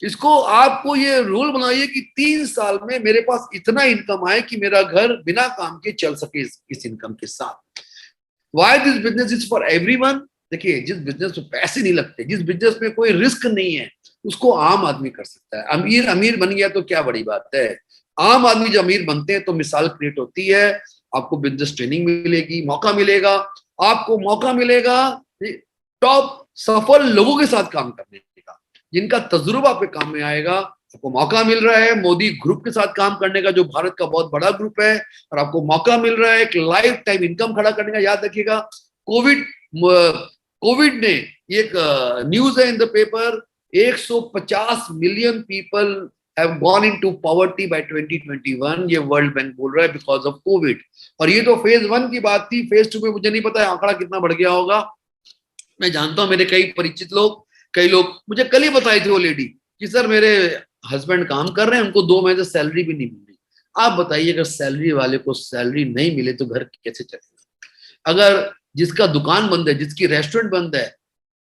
Speaker 4: इसको आपको ये रूल बनाइए कि 3 साल में मेरे पास इतना इनकम आए कि मेरा घर बिना काम के चल सके इस इनकम के साथ। Why this business is for everyone? देखिए, जिस बिजनेस में पैसे नहीं लगते, जिस बिजनेस में कोई रिस्क नहीं है, उसको आम आदमी कर सकता है। अमीर अमीर बन गया तो क्या बड़ी बात है। आम आदमी जब अमीर बनते हैं तो मिसाल क्रिएट होती है। आपको बिजनेस ट्रेनिंग मिलेगी, मौका मिलेगा, आपको मौका मिलेगा टॉप सफल लोगों के साथ काम करने का, जिनका तजुर्बा आपके काम में आएगा। आपको मौका मिल रहा है मोदी ग्रुप के साथ काम करने का, जो भारत का बहुत बड़ा ग्रुप है, और आपको मौका मिल रहा है एक लाइफ टाइम इनकम खड़ा करने का। याद रखिएगा, कोविड ने, एक न्यूज है in the paper, 150 million people have gone into poverty by 2021, ये वर्ल्ड बैंक बोल रहा है, बिकॉज ऑफ कोविड। और ये तो फेज 1 की बात थी, फेज 2 में मुझे नहीं पता है आंकड़ा कितना बढ़ गया होगा। मैं जानता हूं मेरे कई परिचित लोग, कई लोग मुझे कल ही बताई थी वो लेडी कि सर मेरे हस्बैंड काम कर रहे हैं, उनको 2 महीने से सैलरी भी नहीं मिल रही। आप बताइए, अगर सैलरी वाले को सैलरी नहीं मिले तो घर कैसे चलेगा? अगर जिसका दुकान बंद है, जिसकी रेस्टोरेंट बंद है,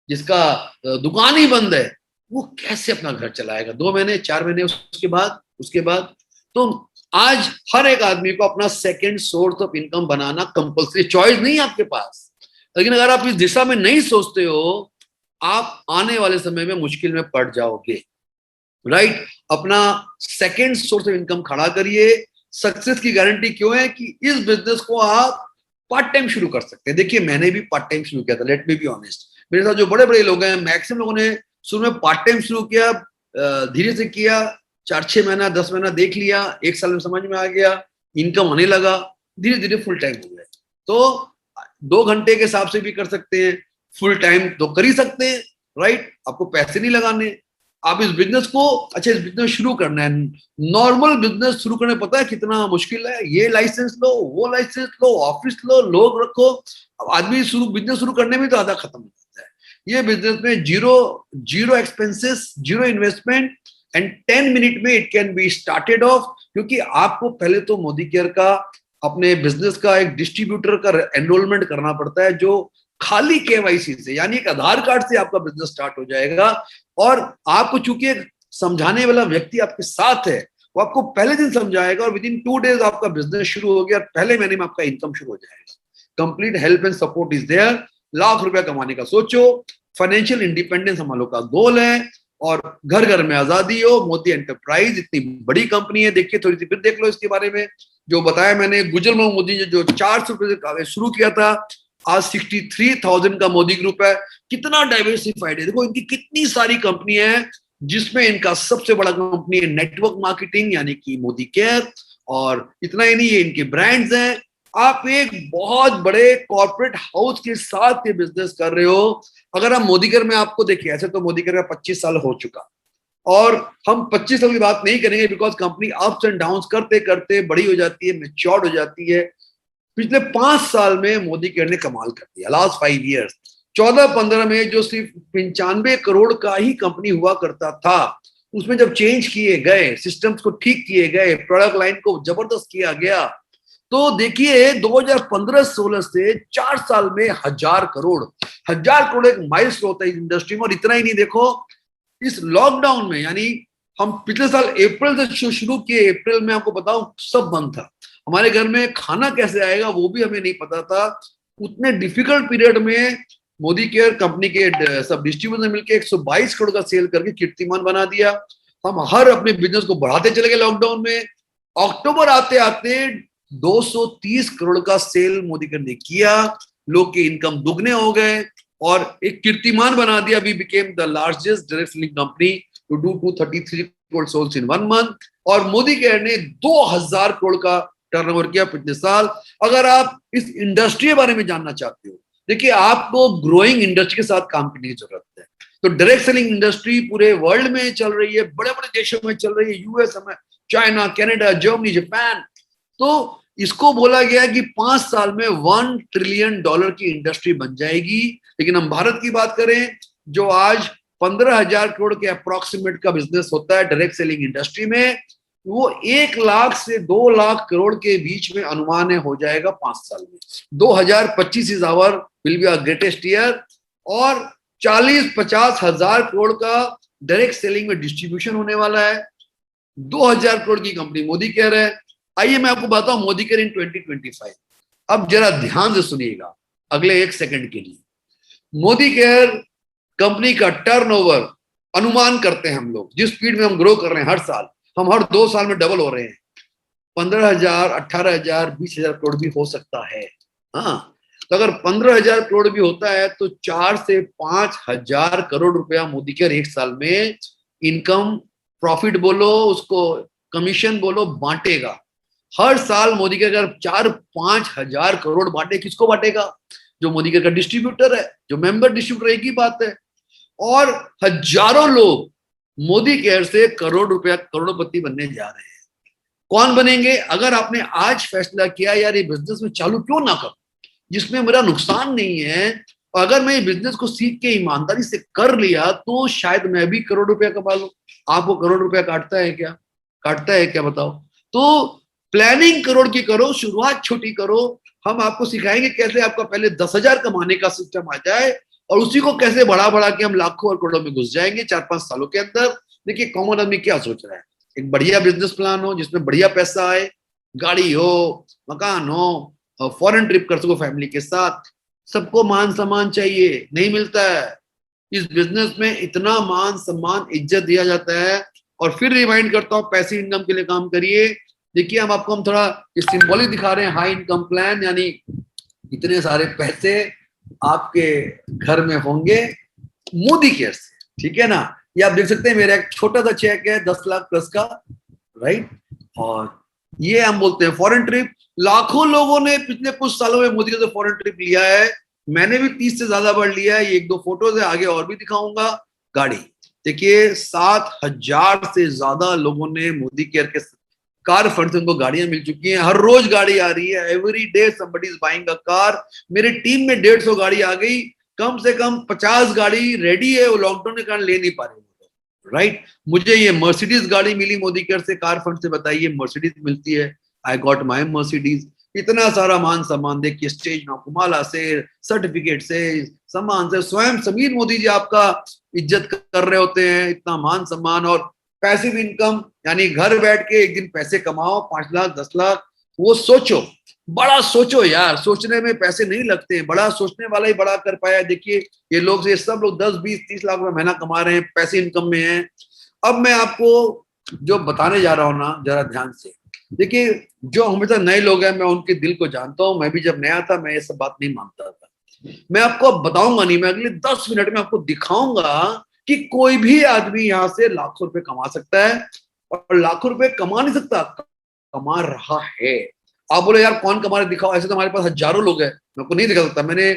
Speaker 4: जिसका दुकान ही बंद है, वो कैसे अपना घर चलाएगा 2 महीने 4 महीने उसके बाद? तो आज हर एक आदमी को अपना second source of income banana compulsory, choice नहीं है आपके पास। लेकिन अगर आप इस दिशा में नहीं सोचते हो, आप आने वाले समय में मुश्किल में पड़ जाओगे, राइट। अपना सेकंड सोर्स ऑफ इनकम खड़ा करिए। सक्सेस की गारंटी क्यों है कि इस बिजनेस को आप पार्ट टाइम शुरू कर सकते हैं। देखिए, मैंने भी पार्ट टाइम शुरू किया था, लेट मी बी ऑनेस्ट। मेरे साथ जो बड़े बड़े लोग हैं, मैक्सिमम लोगों ने शुरू में पार्ट टाइम शुरू किया, धीरे से किया, 4-6 महीना 10 महीना देख लिया, 1 साल में समझ में आ गया, इनकम आने लगा, धीरे धीरे फुल टाइम हो गया। तो 2 घंटे के हिसाब से भी कर सकते हैं, फुल टाइम तो कर ही सकते हैं, राइट। आपको पैसे नहीं लगाने, आप इस बिजनेस को, अच्छा इस बिजनेस शुरू करना है। नॉर्मल बिजनेस शुरू करने पता है कितना मुश्किल है? ये लाइसेंस लो, वो लाइसेंस लो, ऑफिस लो, लोग रखो। अब आदमी बिजनेस शुरू करने में तो आधा खत्म हो जाता है। ये बिजनेस में zero expenses, zero investment and 10 minute में it can be started off. क्योंकि आपको पहले तो मोदी केयर का, अपने बिजनेस का एक डिस्ट्रीब्यूटर का एनरोलमेंट करना पड़ता है, जो खाली केवाईसी से, यानी एक आधार कार्ड से आपका बिजनेस स्टार्ट हो जाएगा। और आपको चूंकि एक समझाने वाला व्यक्ति आपके साथ है, वो आपको पहले दिन समझाएगा और विद इन 2 डेज आपका बिजनेस शुरू हो गया, पहले महीने में आपका इनकम शुरू हो जाएगा। Complete help and support is there. Lakh रुपया कमाने का सोचो, फाइनेंशियल इंडिपेंडेंस हम लोग का गोल है, और घर घर में आजादी हो। मोदी एंटरप्राइज इतनी बड़ी कंपनी है, देखिए थोड़ी सी फिर देख लो इसके बारे में। जो बताया मैंने, गुजर मोदी ने जो 400 रुपए से शुरू किया था, आज 63,000 का मोदी ग्रुप है। कितना डाइवर्सिफाइड है, देखो इनकी कितनी सारी कंपनी है, जिसमें इनका सबसे बड़ा कंपनी है नेटवर्क मार्केटिंग यानी कि मोदी केयर, और इतना ही नहीं ये इनके ब्रांड्स हैं। आप एक बहुत बड़े कॉर्पोरेट हाउस के साथ ये बिजनेस कर रहे हो। अगर हम मोदी केयर में आपको देखिए, ऐसे तो मोदी केयर का 25 साल हो चुका, और हम 25 साल की बात नहीं करेंगे because company ups and downs करते करते बड़ी हो जाती है, मैच्योर्ड हो जाती है। पिछले 5 साल में मोदी केयर ने कमाल कर दिया। लास्ट 5 ईयर्स 14-15 में जो सिर्फ 95 करोड़ का ही कंपनी हुआ करता था, उसमें जब चेंज किए गए, सिस्टम्स को ठीक किए गए, प्रोडक्ट लाइन को जबरदस्त किया गया, तो देखिए 2015-16 से 4 साल में 1000 करोड़ एक माइलस्टोन होता है इस इंडस्ट्री में। और इतना ही नहीं, देखो इस लॉकडाउन में, यानी हम पिछले साल अप्रैल से शुरू किए, अप्रैल में आपको बताऊं सब बंद था, हमारे घर में खाना कैसे आएगा वो भी हमें नहीं पता था। उतने डिफिकल्ट पीरियड में मोदी केयर कंपनी के सब डिस्ट्रीब्यूटर मिलकर 122 करोड़ का सेल करके कीर्तिमान बना दिया। हम हर अपने बिजनेस को बढ़ाते चले गए लॉकडाउन में। अक्टूबर आते आते 230 करोड़ का सेल मोदी केयर ने किया, लोग के इनकम दुगने हो गए और एक कीर्तिमान बना दिया। We became the largest direct selling company to do 233 crore sales in 1 month, और मोदी केयर ने 2000 करोड़ का टर्नओवर किया पिछले साल। अगर आप इस इंडस्ट्री के बारे में जानना चाहते हो, देखिए आपको ग्रोइंग इंडस्ट्री के साथ काम करने की जरूरत है। तो डायरेक्ट सेलिंग इंडस्ट्री पूरे वर्ल्ड में चल रही है, बड़े बड़े देशों में चल रही है, यूएस में, चाइना, कनाडा, जर्मनी, जापान। तो इसको बोला गया कि 5 साल में $1 ट्रिलियन की इंडस्ट्री बन जाएगी। लेकिन हम भारत की बात करें, जो आज 15,000 करोड़ के अप्रोक्सीमेट का बिजनेस होता है डायरेक्ट सेलिंग इंडस्ट्री में, वो 1 लाख से 2 लाख करोड़ के बीच में अनुमान है हो जाएगा 5 साल में। 2025 is our will be our greatest year, और 40-50 हजार करोड़ का डायरेक्ट सेलिंग में डिस्ट्रीब्यूशन होने वाला है। 2000 करोड़ की कंपनी मोदी केयर है। आइए मैं आपको बताऊं मोदी केयर इन 2025। अब जरा ध्यान से सुनिएगा अगले 1 सेकंड के लिए। मोदी केयर कंपनी का टर्नओवर अनुमान करते हैं हम लोग, जिस स्पीड में हम ग्रो कर रहे हैं हर साल, हम हर 2 साल में डबल हो रहे हैं। 15,000, 18,000, 20,000 करोड़ भी हो सकता है। हाँ, तो अगर 15,000 करोड़ भी होता है तो 4 से 5,000 करोड़ रुपया मोदी केयर 1 साल में इनकम, प्रॉफिट बोलो उसको, कमीशन बोलो, बांटेगा। हर साल मोदी केयर अगर 4-5 हजार करोड़ बांटे, किसको बांटेगा? जो मोदी केयर का डिस्ट्रीब्यूटर है, जो मेंबर डिस्ट्रीब्यूटर, एक ही बात है। और हजारों लोग मोदी केयर से करोड़ रुपया, करोड़पति बनने जा रहे हैं। कौन बनेंगे? अगर आपने आज फैसला किया यार ये बिजनेस में चालू क्यों ना करूं, जिसमें मेरा नुकसान नहीं है, और अगर मैं ये बिजनेस को सीख के ईमानदारी से कर लिया तो शायद मैं भी करोड़ रुपया कमा लूं। आपको करोड़ रुपया काटता है क्या? काटता है क्या बताओ? तो प्लानिंग करोड़ की करो, शुरुआत छोटी करो। हम आपको सिखाएंगे कैसे आपका पहले 10,000 कमाने का सिस्टम आ जाए, और उसी को कैसे बढ़ा बढ़ा के हम लाखों और करोड़ों में घुस जाएंगे 4-5 सालों के अंदर। देखिए कॉमन आदमी क्या सोच रहा है, एक बढ़िया बिजनेस प्लान हो जिसमें बढ़िया पैसा आए, गाड़ी हो, मकान हो, फॉरेन ट्रिप कर सको फैमिली के साथ। सबको मान सम्मान चाहिए, नहीं मिलता है इस बिजनेस में। इतना मान सम्मान, इज्जत दिया जाता है। और फिर रिमाइंड करता हूँ, पैसिव इनकम के लिए काम करिए। देखिए हम थोड़ा सिंबॉलिक दिखा रहे हैं, हाई इनकम प्लान, यानी इतने सारे पैसे आपके घर में होंगे मोदी केयर से, ठीक है ना। ये आप देख सकते हैं, मेरा एक छोटा सा चेक है 10 लाख प्लस का, राइट। और ये हम बोलते हैं फॉरेन ट्रिप। लाखों लोगों ने पिछले कुछ सालों में मोदी केयर से फॉरेन ट्रिप लिया है। मैंने भी 30 से ज्यादा बार लिया है। ये 1-2 फोटोज है, आगे और भी दिखाऊंगा। गाड़ी देखिए, 7,000 से ज्यादा लोगों ने मोदी केयर के कार फंड से उनको गाड़ियां मिल चुकी हैं। हर रोज गाड़ी आ रही है, every day somebody is buying a car. मेरे टीम में 150 गाड़ी आ गई, कम से कम 50 गाड़ी रेडी है, वो लॉकडाउन के कारण ले नहीं पा रहे, राइट। मुझे ये मर्सिडीज गाड़ी मिली मोदी केयर से, कार फंड से। बताइए, मर्सिडीज मिलती है, आई गॉट माई मर्सिडीज। इतना सारा मान सम्मान देखिए, स्टेज नौकुमाला से, सर्टिफिकेट से, सम्मान से। स्वयं समीर मोदी जी आपका इज्जत कर रहे होते हैं, इतना मान सम्मान। और पैसिव इनकम, यानी घर बैठ के एक दिन पैसे कमाओ, 5 लाख 10 लाख। वो सोचो, बड़ा सोचो यार। सोचने में पैसे नहीं लगते हैं, बड़ा सोचने वाला ही बड़ा कर पाया। देखिए ये लोग, ये सब लोग 10-20-30 लाख रुपए महीना कमा रहे हैं, पैसे इनकम में हैं। अब मैं आपको जो बताने जा रहा हूं ना, जरा ध्यान से देखिए। जो हमेशा नए लोग हैं, मैं उनके दिल को जानता हूं। मैं भी जब नया था, मैं ये सब बात नहीं मानता था। मैं आपको अब बताऊंगा नहीं, मैं अगले 10 मिनट में आपको दिखाऊंगा कि कोई भी आदमी यहाँ से लाखों रुपए कमा सकता है, और लाखों रुपए कमा नहीं सकता, कमा रहा है। आप बोले यार कौन कमा रहे, दिखाओ। ऐसे तो हमारे पास हजारों लोग हैं, मैं आपको नहीं दिखा सकता। मैंने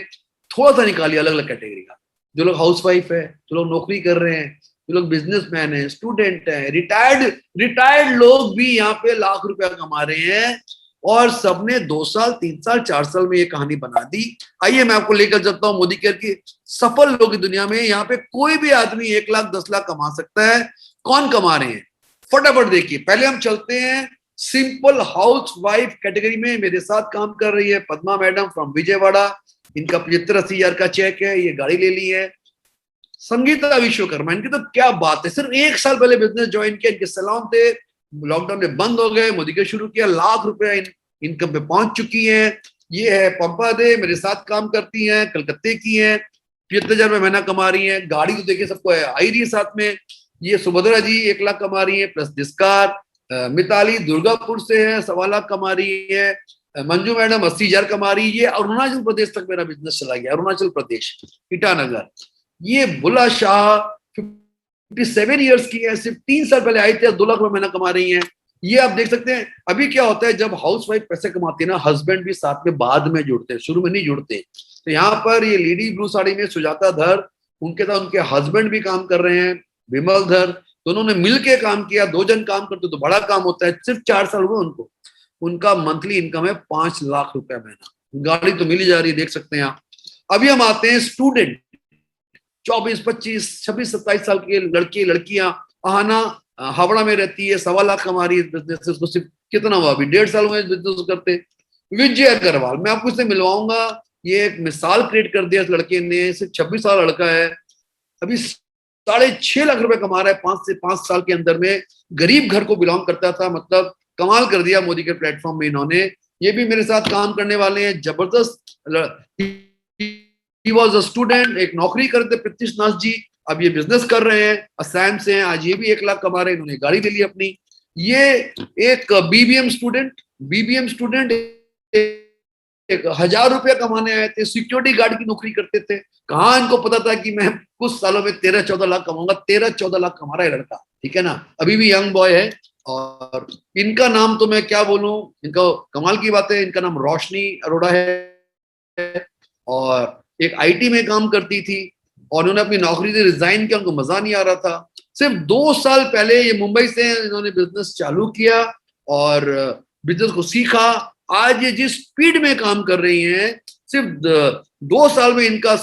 Speaker 4: थोड़ा सा निकाली अलग अलग कैटेगरी का। जो लोग हाउसवाइफ है, जो लोग नौकरी कर रहे हैं, जो लोग बिजनेसमैन है, स्टूडेंट है, रिटायर्ड लोग भी यहाँ पे लाख रुपया कमा रहे हैं। और सबने 2 साल 3 साल 4 साल में ये कहानी बना दी। आइए मैं आपको लेकर चलता हूँ मोदी केयर की सफल लोगों की दुनिया में। यहाँ पे कोई भी आदमी 1 लाख 10 लाख कमा सकता है। कौन कमा रहे हैं फटाफट देखिए। पहले हम चलते हैं सिंपल हाउस वाइफ कैटेगरी में। मेरे साथ काम कर रही है पद्मा मैडम फ्रॉम विजयवाड़ा। इनका 75-80 हजार का चेक है, ये गाड़ी ले ली है। संगीता विश्वकर्मा, इनकी तो क्या बात है, सिर्फ 1 साल पहले बिजनेस ज्वाइन किया। इनके सैलून थे, लॉकडाउन में बंद हो गए, मोदी के शुरू किया, लाख रुपया इनकम पे पहुंच चुकी है। ये है पंपा दे, मेरे साथ काम करती हैं, कलकत्ते की हैं, 75,000 रुपये महीना कमा रही हैं। गाड़ी तो देखिए सबको है, आई रही है साथ में। ये सुभद्रा जी 1 लाख कमा रही है प्लस डिस्कार। मिताली दुर्गापुर से है, 1.25 लाख कमा रही है। मंजू मैडम 80,000 कमा रही है। ये अरुणाचल प्रदेश तक मेरा बिजनेस चला गया, अरुणाचल प्रदेश ईटानगर। ये बुला शाह 57 ईयर्स की है, सिर्फ 3 साल पहले आई थी, 2 लाख रुपए महीना कमा रही हैं। ये आप देख सकते हैं। अभी क्या होता है, जब हाउसवाइफ पैसे कमाती है ना, हस्बैंड भी साथ में बाद में जुड़ते हैं, शुरू में नहीं जुड़ते। तो यहाँ पर ये लेडी ब्लू साड़ी में सुजाता धर, उनके साथ उनके हस्बैंड भी काम कर रहे हैं, विमल धर। दोनों ने मिलके काम किया, 2 जन काम करते तो बड़ा काम होता है। सिर्फ 4 साल हुए उनको। उनका मंथली इनकम है 5 लाख रुपए महीना। गाड़ी तो मिल ही जा रही है, देख सकते हैं आप। अभी हम आते हैं स्टूडेंट, 24, 25, 26, 27 साल के लड़के लड़कियां। आहाना हावड़ा में रहती है, 1.25 लाख कमा रही है बिजनेस से। उसको सिर्फ कितना हुआ, अभी 1.5 साल हुए बिजनेस करते। विजय अग्रवाल, मैं आपको इससे मिलवाऊंगा। ये एक मिसाल क्रिएट कर दिया इस लड़के ने। सिर्फ 26 साल लड़का है, अभी 6.5 लाख रुपए कमा रहा है 5 से 5 साल के अंदर में। गरीब घर को बिलोंग करता था, मतलब कमाल कर दिया मोदी के प्लेटफॉर्म में इन्होंने। ये भी मेरे साथ काम करने वाले हैं, जबरदस्त। He was a student, एक नौकरी करते प्रीतिश नाथ जी, अब ये बिजनेस कर रहे हैं, असम से हैं। आज ये भी 1 लाख कमा रहे हैं, इन्होंने गाड़ी ले ली अपनी। ये एक बीबीएम स्टूडेंट 1,000 रुपया कमाने आए थे, सिक्योरिटी गार्ड की नौकरी करते थे। कहाँ इनको पता था कि मैं कुछ सालों में 13-14 लाख कमाऊंगा। 13-14 लाख कमा रहा है लड़का, ठीक है ना, अभी भी यंग बॉय है। और इनका नाम तो मैं क्या बोलूं, इनका कमाल की बात है। इनका नाम रोशनी अरोड़ा है, और एक आईटी में काम करती थी, और उन्होंने अपनी नौकरी से रिजाइन किया, उनको मजा नहीं आ रहा था। सिर्फ 2 साल पहले ये मुंबई से इन्होंने बिजनेस चालू किया और बिजनेस को सीखा। आज ये जिस स्पीड में काम कर रही हैं, सिर्फ 2 साल में इनका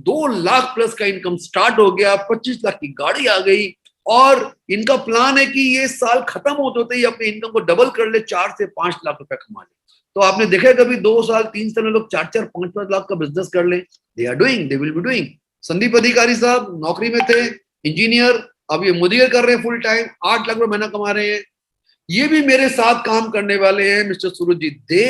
Speaker 4: 2 लाख प्लस का इनकम स्टार्ट हो गया, 25 लाख की गाड़ी आ गई। और इनका प्लान है कि ये साल खत्म होते ही अपने इनकम को डबल कर ले, 4 से 5 लाख रुपए कमा ले। तो आपने देखा कभी 2 साल 3 साल में लोग 4-4, 5-5 लाख का बिजनेस कर ले। They are doing, they will be doing. Sandeep Adhikari साहब नौकरी में थे, इंजीनियर, अब ये मोदी कर रहे हैं फुल टाइम, 8 लाख रुपए महीना कमा रहे हैं। ये भी मेरे साथ काम करने वाले हैं, मिस्टर सुरजीत दे।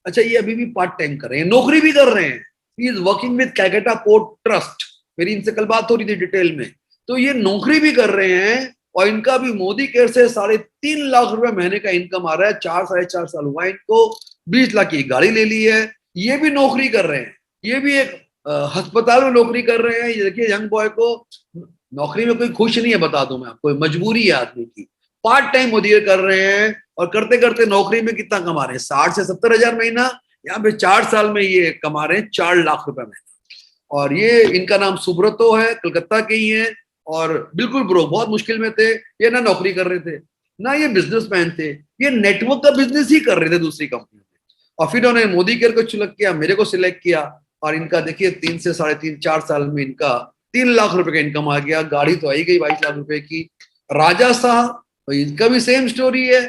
Speaker 4: अच्छा, ये अभी भी पार्ट टाइम कर रहे हैं, नौकरी भी कर रहे हैं। He is working with Calcutta port trust. मेरी इनसे कल बात हो रही थी डिटेल में। तो ये नौकरी भी कर रहे हैं, और इनका भी मोदी केयर से 3.5 लाख रुपए महीने का इनकम आ रहा है। 4-4.5 साल हुआ इनको, 20 लाख की गाड़ी ले ली है। ये भी नौकरी कर रहे हैं, ये भी एक अस्पताल में नौकरी कर रहे हैं। ये देखिए, यंग बॉय को नौकरी में कोई खुश नहीं है, बता दूं मैं आपको, मजबूरी है आदमी की। पार्ट टाइम मोदी कर रहे हैं, और करते करते नौकरी में कितना कमा रहे हैं, 60 से 70 हजार महीना। यहाँ पे 4 साल में ये कमा रहे हैं 4 लाख रुपए महीना। और ये इनका नाम सुब्रतो है, कलकत्ता के ही है, और बिल्कुल ब्रो, बहुत मुश्किल में थे। ये ना नौकरी कर रहे थे, ना ये बिजनेसमैन थे, ये नेटवर्क का बिजनेस ही कर रहे थे दूसरी कंपनी में। और फिर उन्होंने मोदी केयर को सिलेक्ट किया, मेरे को सिलेक्ट किया, और इनका देखिए 3 से 3.5-4 साल में इनका 3 लाख रुपए का इनकम आ गया। गाड़ी तो आई गई 22 लाख रुपए की। राजा साहब, तो इनका भी सेम स्टोरी है।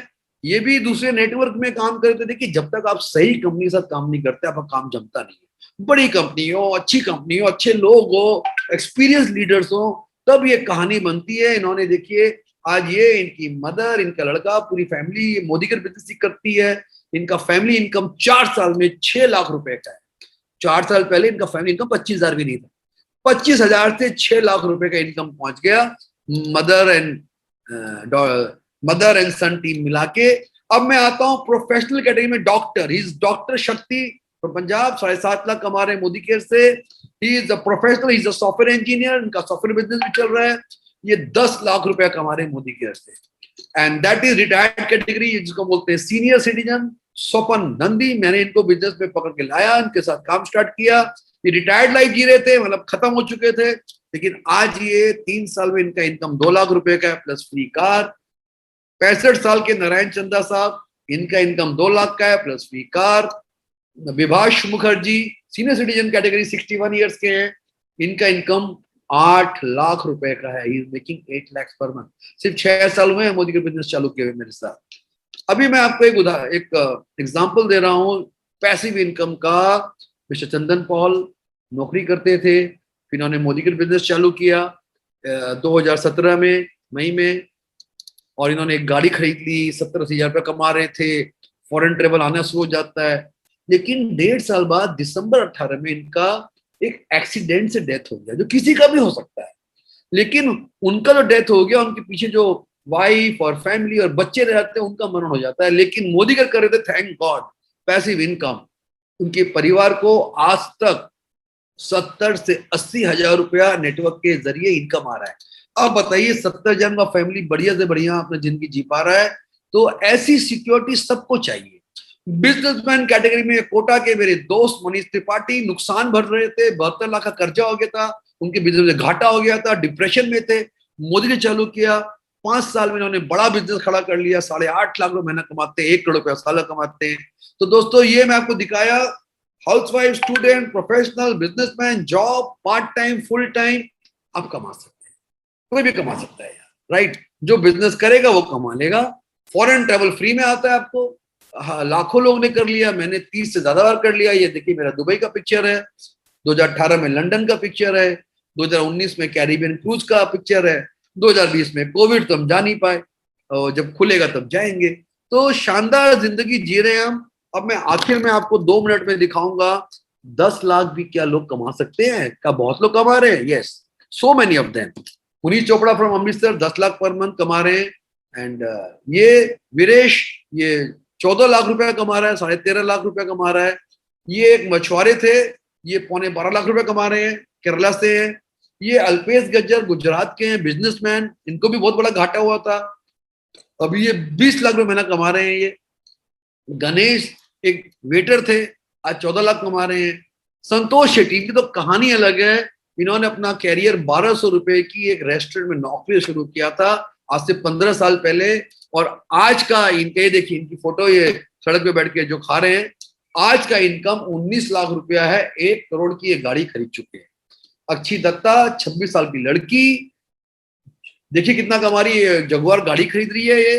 Speaker 4: ये भी दूसरे नेटवर्क में काम करते थे। देखिए, जब तक आप सही कंपनी के साथ काम नहीं करते, आपका काम जमता नहीं है। बड़ी कंपनी हो, अच्छी कंपनी हो, अच्छे लोग हो, एक्सपीरियंस लीडर्स हो, तब ये कहानी बनती है। इन्होंने देखिए, आज ये इनकी मदर, इनका लड़का, पूरी फैमिली मोदी केयर बिजनेस करती है। इनका फैमिली इनकम 4 साल में 6 लाख रुपए का है। 4 साल पहले इनका फैमिली इनकम 25,000 भी नहीं था। 25,000 से 6 लाख रुपए का इनकम पहुंच गया, मदर एंड सन टीम मिला के। अब मैं आता हूं प्रोफेशनल कैटेगरी में, डॉक्टर। डॉक्टर शक्ति फ्रॉम पंजाब, 7.5 लाख कमा रहे हैं मोदी केयर से। He is a professional, he is a software engineer, इनका सॉफ्टवेयर बिजनेस भी चल रहा है। ये 10 लाख रुपया कमा रहे हैं मोदी केयर से। And that is retired category, जिसको बोलते हैं सीनियर सिटीजन। स्वपन नंदी, मैंने इनको बिजनेस में पकड़ के लाया, इनके साथ काम स्टार्ट किया। ये रिटायर्ड लाइफ जी रहे थे, मतलब खत्म हो चुके थे, लेकिन आज ये 3 साल में इनका इनकम 2 लाख रुपए का है प्लस फ्री कार। 65 साल के नारायण चंदा साहब, इनका इनकम 2 लाख का है plus free car. Vibhash Mukherjee senior citizen category 61 years के हैं, इनका इनकम 8 लाख रुपए का है। He is making 8 lakh per month. सिर्फ 6 साल हुए हैं मोदी के बिजनेस चालू किए हुए मेरे साथ। अभी मैं आपको एक एग्जांपल दे रहा हूँ पैसिव इनकम का। मिस्टर चंदन पॉल नौकरी करते थे, फिर इन्होंने मोदी के बिजनेस चालू किया 2017 में मई में, और इन्होंने एक गाड़ी खरीद ली। 70-80 हजार रुपया कमा रहे थे, फॉरेन ट्रेवल आना शुरू हो जाता है। लेकिन 1.5 साल बाद दिसंबर 18 में इनका एक एक्सीडेंट से डेथ हो गया, जो किसी का भी हो सकता है। लेकिन उनका जो डेथ हो गया, उनके पीछे जो वाइफ और फैमिली और बच्चे रहते हैं, उनका मरण हो जाता है। लेकिन मोदी कर रहे थे, थैंक गॉड, पैसिव इनकम। उनके परिवार को आज तक 70 से 80 हजार रुपया नेटवर्क के जरिए इनकम आ रहा है। अब बताइए 70 जन का फैमिली बढ़िया से बढ़िया अपनी जिंदगी जी पा रहा है। तो ऐसी सिक्योरिटी सबको चाहिए। बिजनेसमैन कैटेगरी में कोटा के मेरे दोस्त मनीष त्रिपाठी नुकसान भर रहे थे, 72 लाख का कर्जा हो गया था, उनके बिजनेस में घाटा हो गया था, डिप्रेशन में थे। मोदी ने चालू किया, 5 साल में इन्होंने बड़ा बिजनेस खड़ा कर लिया। 8.5 लाख रुपए महीना कमाते हैं, 1 करोड़ रुपया साल कमाते हैं। तो दोस्तों ये मैं आपको दिखाया, housewife, student, professional, businessman, job, part time, full time, आप कमा सकते हैं। कोई भी कमा सकता है यार, राइट। जो बिजनेस करेगा वो कमा लेगा। फॉरेन ट्रेवल फ्री में आता है आपको। लाखों लोग ने कर लिया, मैंने 30 से ज्यादा बार कर लिया। ये देखिए मेरा दुबई का पिक्चर है, 2018 में लंदन का पिक्चर है, 2019 में कैरिबियन क्रूज का पिक्चर है, 2020 में कोविड तो हम जा नहीं पाए, और जब खुलेगा तब जाएंगे। तो शानदार जिंदगी जी रहे हैं हम। अब मैं आखिर में आपको 2 मिनट में दिखाऊंगा 10 लाख भी क्या लोग कमा सकते हैं। क्या बहुत लोग कमा रहे हैं? Yes, so many of them. Puneet Chopra from Amritsar 10 lakh per month कमा रहे हैं। एंड ये वीरेश, ये 14 लाख रुपया कमा रहा है, 13.5 लाख रुपया कमा रहा है। ये एक मछुआरे थे, ये 12.25 लाख रुपया कमा रहे हैं, केरला से हैं। ये अल्पेश गज्जर गुजरात के हैं, बिजनेसमैन, इनको भी बहुत बड़ा घाटा हुआ था, अभी ये 20 लाख रुपए महीना कमा रहे हैं। ये गणेश एक वेटर थे, आज 14 लाख कमा रहे हैं। संतोष शेट्टी की तो कहानी अलग है। इन्होंने अपना कैरियर 1200 रुपए की एक रेस्टोरेंट में नौकरी शुरू किया था आज से 15 साल पहले, और आज का इनके, देखिए इनकी फोटो, ये सड़क पे बैठ के जो खा रहे हैं, आज का इनकम 19 लाख रुपया है। 1 करोड़ की ये गाड़ी खरीद चुके हैं। अक्षी दत्ता 26 साल की लड़की, देखिए कितना कमा रही है, जगुआर गाड़ी खरीद रही है। ये